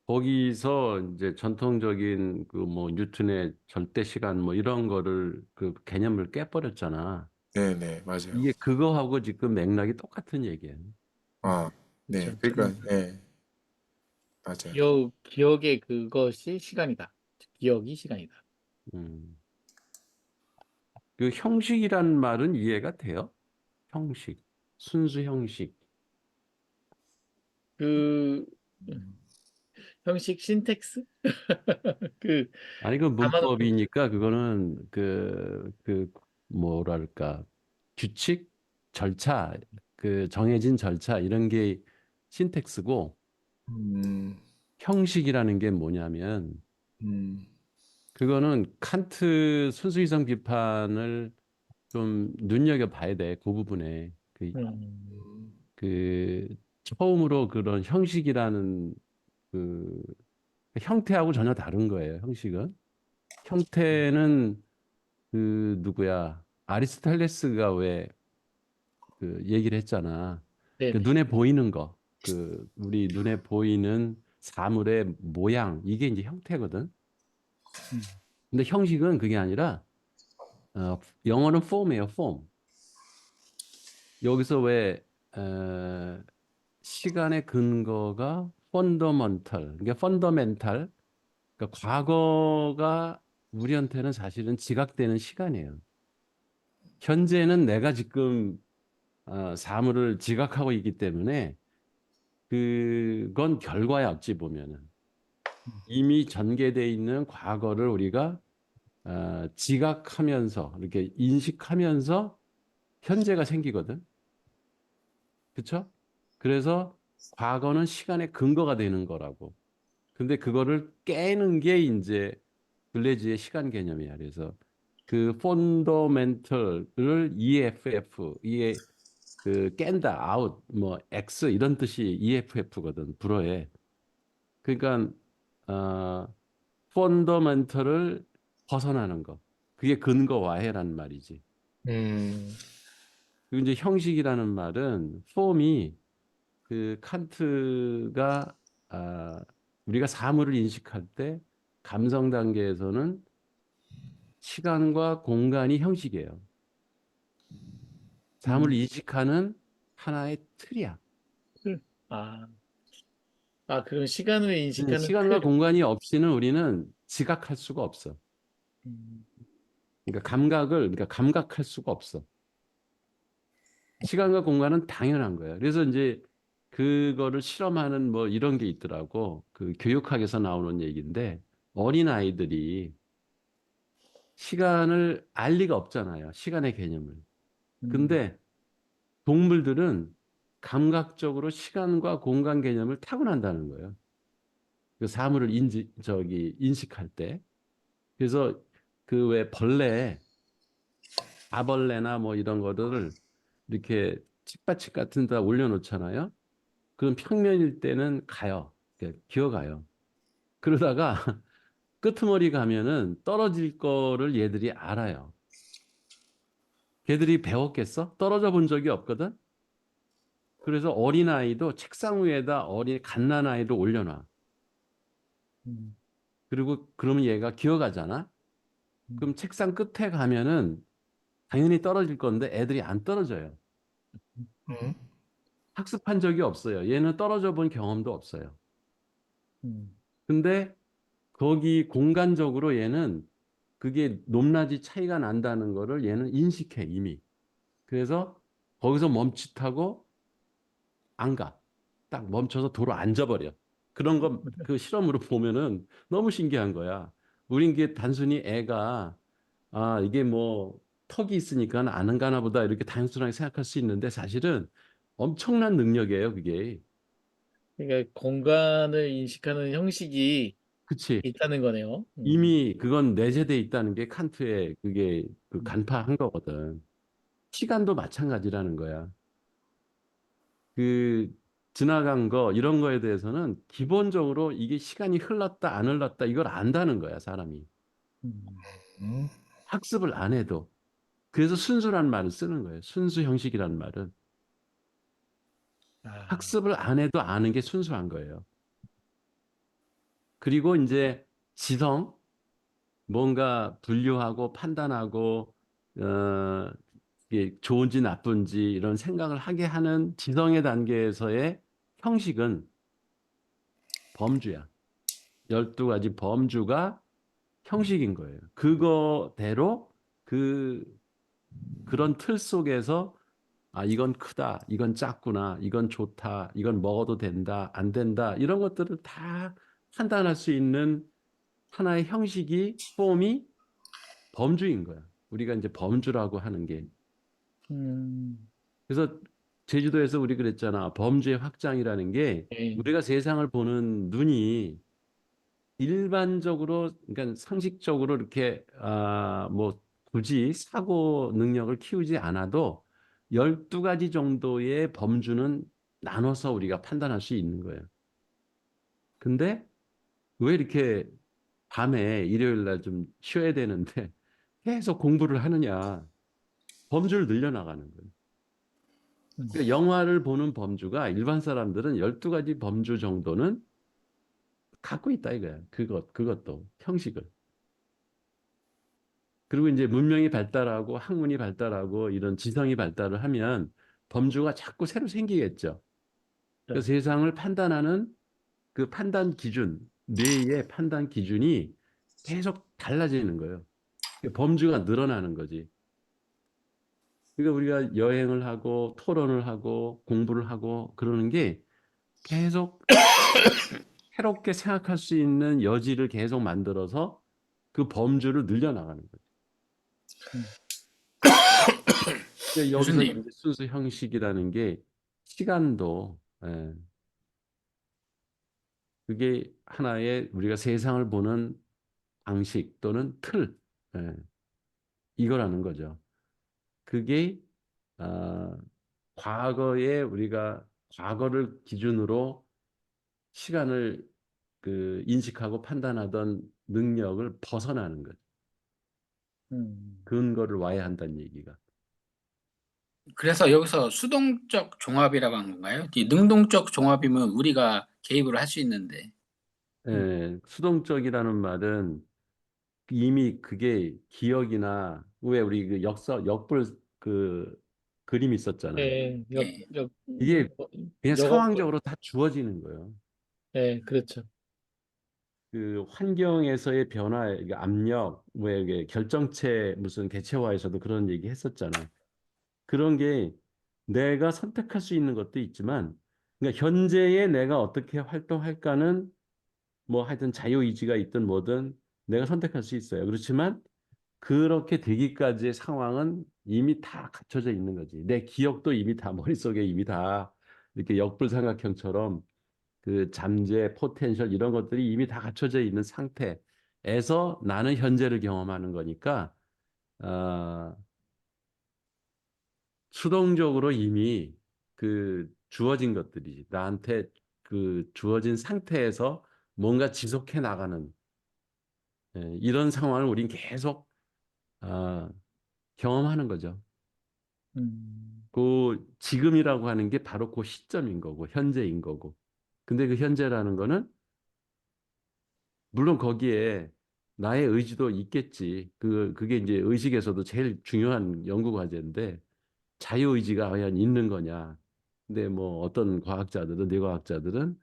거기서 이제 전통적인 그 뭐 뉴턴의 절대 시간 뭐 이런 거를 그 개념을 깨버렸잖아. 네네. 맞아요. 이게 그거하고 지금 맥락이 똑같은 얘기예요. 아, 네. 그렇죠. 그러니까, 네. 맞아요. 기억의 그것이 시간이다. 기억이 시간이다. 음. 그 형식이란 말은 이해가 돼요? 형식, 순수 형식. 그 형식 신텍스 그 아니 그 담아놓고 있죠. 문법이니까 그거는 그 뭐랄까 규칙, 절차, 그 정해진 절차 이런 게 신텍스고 음, 형식이라는 게 뭐냐면 음, 그거는 칸트 순수이성 비판을 좀 눈여겨봐야 돼. 그 부분에 음, 그 처음으로 그런 형식이라는 그 형태하고 전혀 다른 거예요. 형식은 형태는 그 누구야 아리스토텔레스가 왜 그 얘기를 했잖아. 그 네네. 눈에 보이는 거, 그 우리 눈에 보이는 사물의 모양 이게 이제 형태거든. 음, 근데 형식은 그게 아니라 영어는 폼이에요. 폼. 여기서 왜 시간의 근거가 펀더먼털, 그러니까 펀더멘탈, 그러니까 과거가 우리한테는 사실은 지각되는 시간이에요. 현재는 내가 지금 사물을 지각하고 있기 때문에 그건 결과야 어찌 보면은 이미 전개돼 있는 과거를 우리가 지각하면서 이렇게 인식하면서 현재가 생기거든. 그렇죠? 그래서 과거는 시간의 근거가 되는 거라고. 근데 그거를 깨는 게 이제 블레즈의 시간 개념이야. 그래서 그 펀더멘털을 EFF, 이게 그 깬다, 아웃, 뭐 X 이런 뜻이 EFF거든. 불어에. 그러니까 펀더멘털을 벗어나는 거. 그게 근거화해라는 말이지. 음, 그리고 이제 형식이라는 말은 폼이 그 칸트가 아, 우리가 사물을 인식할 때 감성 단계에서는 시간과 공간이 형식이에요. 사물을 인식하는 하나의 틀이야. 아, 그럼 시간을 인식하는 시간과 틀. 공간이 없이는 우리는 지각할 수가 없어. 음, 그러니까 감각할 수가 없어. 시간과 공간은 당연한 거야. 그래서 이제 그거를 실험하는 뭐 이런 게 있더라고. 그 교육학에서 나오는 얘기인데 어린 아이들이 시간을 알 리가 없잖아요. 시간의 개념을. 음, 근데 동물들은 감각적으로 시간과 공간 개념을 타고난다는 거예요. 그 사물을 인식할 때. 그래서 그 왜 벌레, 아벌레나 뭐 이런 거를 이렇게 칡받침 같은 데다 올려놓잖아요. 그럼 평면일 때는 가요. 기어가요. 그러다가 끄트머리 가면은 떨어질 거를 얘들이 알아요. 걔들이 배웠겠어? 떨어져 본 적이 없거든? 그래서 어린아이도 책상 위에다 갓난아이를 올려놔. 음, 그리고 그러면 얘가 기어가잖아? 음, 그럼 책상 끝에 가면은 당연히 떨어질 건데 애들이 안 떨어져요. 음, 학습한 적이 없어요. 얘는 떨어져 본 경험도 없어요. 음, 근데 거기 공간적으로 얘는 그게 높낮이 차이가 난다는 거를 얘는 인식해, 이미. 그래서 거기서 멈칫하고 안 가. 딱 멈춰서 도로 앉아버려. 그런 거 그 실험으로 보면은 너무 신기한 거야. 우린 게 단순히 애가 이게 뭐 턱이 있으니까 아는 가나 보다 이렇게 단순하게 생각할 수 있는데 사실은 엄청난 능력이에요, 그게. 그러니까 공간을 인식하는 형식이 그치? 있다는 거네요. 이미 그건 내재돼 있다는 게 칸트의 그게 그 음, 간파한 거거든. 시간도 마찬가지라는 거야. 그 지나간 거 이런 거에 대해서는 기본적으로 이게 시간이 흘렀다 안 흘렀다 이걸 안다는 거야, 사람이. 음, 음. 학습을 안 해도. 그래서 순수란 말을 쓰는 거예요. 순수 형식이라는 말은. 아, 학습을 안 해도 아는 게 순수한 거예요. 그리고 이제 지성, 뭔가 분류하고 판단하고 어, 이게 좋은지 나쁜지 이런 생각을 하게 하는 지성의 단계에서의 형식은 범주야. 12가지 범주가 형식인 거예요. 그거대로 그 그런 틀 속에서 이건 크다, 이건 작구나, 이건 좋다, 이건 먹어도 된다, 안 된다 이런 것들을 다 판단할 수 있는 하나의 형식이 폼이 범주인 거야. 우리가 이제 범주라고 하는 게. 음, 그래서 제주도에서 우리 그랬잖아. 범주의 확장이라는 게 예, 우리가 세상을 보는 눈이 일반적으로 그러니까 상식적으로 이렇게 뭐 굳이 사고 능력을 키우지 않아도 12가지 정도의 범주는 나눠서 우리가 판단할 수 있는 거예요. 근데 왜 이렇게 밤에 일요일 날 좀 쉬어야 되는데 계속 공부를 하느냐. 범주를 늘려나가는 거예요. 음, 그러니까 영화를 보는 범주가 일반 사람들은 12가지 범주 정도는 갖고 있다 이거야. 그것도 형식을. 그리고 이제 문명이 발달하고 학문이 발달하고 이런 지성이 발달을 하면 범주가 자꾸 새로 생기겠죠. 그 네. 세상을 판단하는 그 판단 기준, 뇌의 판단 기준이 계속 달라지는 거예요. 범주가 늘어나는 거지. 그러니까 우리가 여행을 하고 토론을 하고 공부를 하고 그러는 게 계속 새롭게 생각할 수 있는 여지를 계속 만들어서 그 범주를 늘려나가는 거죠. 음. 근데 여기서 교수님, 이제 순수 형식이라는 게 시간도 그게 하나의 우리가 세상을 보는 방식 또는 틀 예, 이거라는 거죠. 그게 아, 과거에 우리가 과거를 기준으로 시간을 그 인식하고 판단하던 능력을 벗어나는 거죠. 근거를 와야 한다는 얘기가. 그래서 여기서 수동적 종합이라고 한 건가요? 이 능동적 종합이면 우리가 개입을 할 수 있는데. 수동적이라는 말은 이미 그게 기억이나 왜 우리 그 역불 그 그림 있었잖아. 예, 예. 이게 그냥 역업을, 상황적으로 다 주어지는 거예요. 예, 그렇죠. 그 환경에서의 변화, 이게 압력, 왜 이게 결정체 무슨 개체화에서도 그런 얘기 했었잖아. 그런 게 내가 선택할 수 있는 것도 있지만, 그러니까 현재의 내가 어떻게 활동할까는 뭐 하여튼 자유의지가 있든 뭐든 내가 선택할 수 있어요. 그렇지만 그렇게 되기까지의 상황은 이미 다 갖춰져 있는 거지. 내 기억도 이미 다 머릿속에 이미 다 이렇게 역불삼각형처럼 그 잠재, 포텐셜 이런 것들이 이미 다 갖춰져 있는 상태에서 나는 현재를 경험하는 거니까 어, 수동적으로 이미 그 주어진 것들이 나한테 그 주어진 상태에서 뭔가 지속해 나가는 이런 상황을 우린 계속 어, 경험하는 거죠. 그 지금이라고 하는 게 바로 그 시점인 거고 현재인 거고. 근데 그 현재라는 거는 물론 거기에 나의 의지도 있겠지. 그게 이제 의식에서도 제일 중요한 연구 과제인데 자유의지가 과연 있는 거냐. 근데 뭐 어떤 과학자들은 뇌과학자들은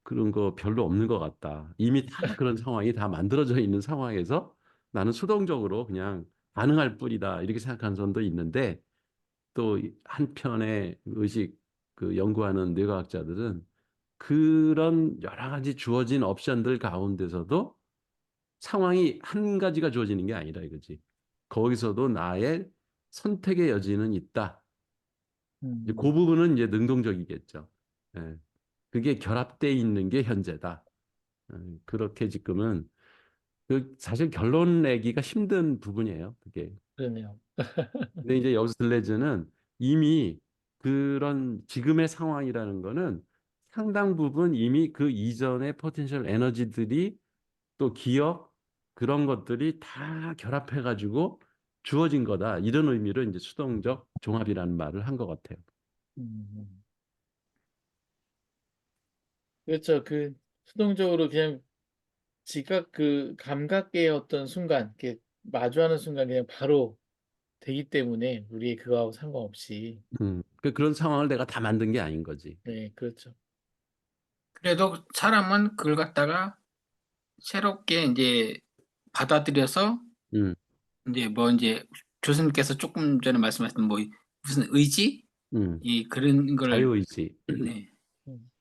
그런 거 별로 없는 것 같다. 이미 다 그런 상황이 다 만들어져 있는 상황에서 나는 수동적으로 그냥 반응할 뿐이다. 이렇게 생각하는 사람도 있는데 또 한편의 의식 그 연구하는 뇌과학자들은 그런 여러 가지 주어진 옵션들 가운데서도 상황이 한 가지가 주어지는 게 아니라 이거지. 거기서도 나의 선택의 여지는 있다. 이제 그 부분은 이제 능동적이겠죠. 예. 그게 결합돼 있는 게 현재다. 그렇게 지금은 그 사실 결론 내기가 힘든 부분이에요. 그게. 그러네요. 근데 이제 여기서 들레즈는 이미 그런 지금의 상황이라는 거는 상당 부분 이미 그 이전의 포텐셜 에너지들이 또 기억 그런 것들이 다 결합해가지고 주어진 거다. 이런 의미로 이제 수동적 종합이라는 말을 한 것 같아요. 음. 그렇죠. 그 수동적으로 그냥 지각 그 감각의 어떤 순간, 이렇게 마주하는 순간 그냥 바로 되기 때문에 우리 그거하고 상관없이. 그런 상황을 내가 다 만든 게 아닌 거지. 네, 그렇죠. 그래도 사람은 그걸 갖다가 새롭게 이제 받아들여서 음, 이제 뭐 이제 교수님께서 조금 전에 말씀하셨던 뭐 무슨 의지? 음. 이 그런 걸 자유의지. 네. 음.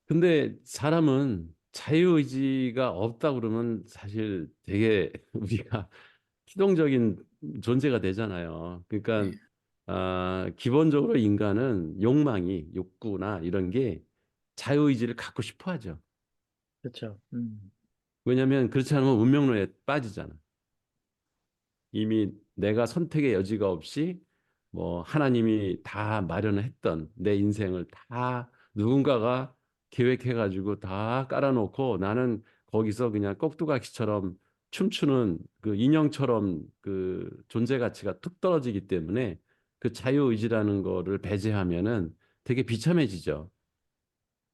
근데 사람은 자유의지가 없다 그러면 사실 되게 우리가 피동적인 존재가 되잖아요. 그러니까 네. 기본적으로 인간은 욕망이 욕구나 이런 게 자유의지를 갖고 싶어 하죠. 그렇죠. 왜냐하면 그렇지 않으면 운명론에 빠지잖아. 이미 내가 선택의 여지가 없이 뭐 하나님이 다 마련을 했던 내 인생을 다 누군가가 계획해가지고 다 깔아놓고 나는 거기서 그냥 꼭두각시처럼 춤추는 그 인형처럼 그 존재 가치가 뚝 떨어지기 때문에 그 자유의지라는 거를 배제하면은 되게 비참해지죠.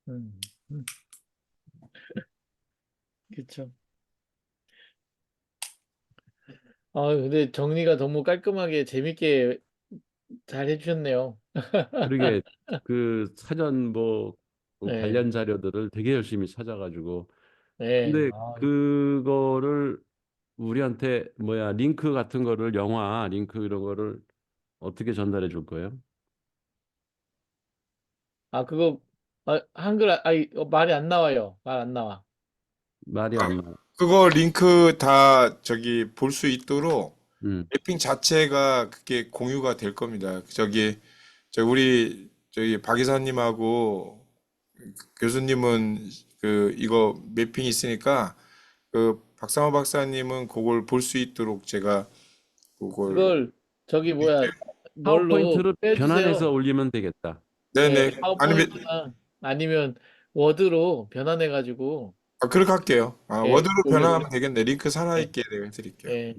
음. 그렇죠. 아, 근데 정리가 너무 깔끔하게 재밌게 잘 해주셨네요. 그러게 그 사전 뭐 네, 관련 자료들을 되게 열심히 찾아가지고 네. 근데 아, 그거를 우리한테 뭐야 링크 같은 거를 영화 링크 이런 거를 어떻게 전달해 줄 거예요? 그거 한글 말이 안 나와요. 말 안 나와. 말이 안 나와. 그거 링크 다 저기 볼 수 있도록 매핑 자체가 그게 공유가 될 겁니다. 우리 저기 박 이사님하고 교수님은 그 이거 매핑 있으니까 그 박상호 박사님은 그걸 볼 수 있도록 제가 그걸 그걸 저기 뭐야 뭘로 파워포인트를 변환해서 빼주세요. 올리면 되겠다. 네네 아니면 파워포인트나 아니면 워드로 변환해가지고 그렇게 할게요. 예, 워드로 올려드릴게요. 변환하면 되겠네. 링크 살아있게 내가 해드릴게요. 예.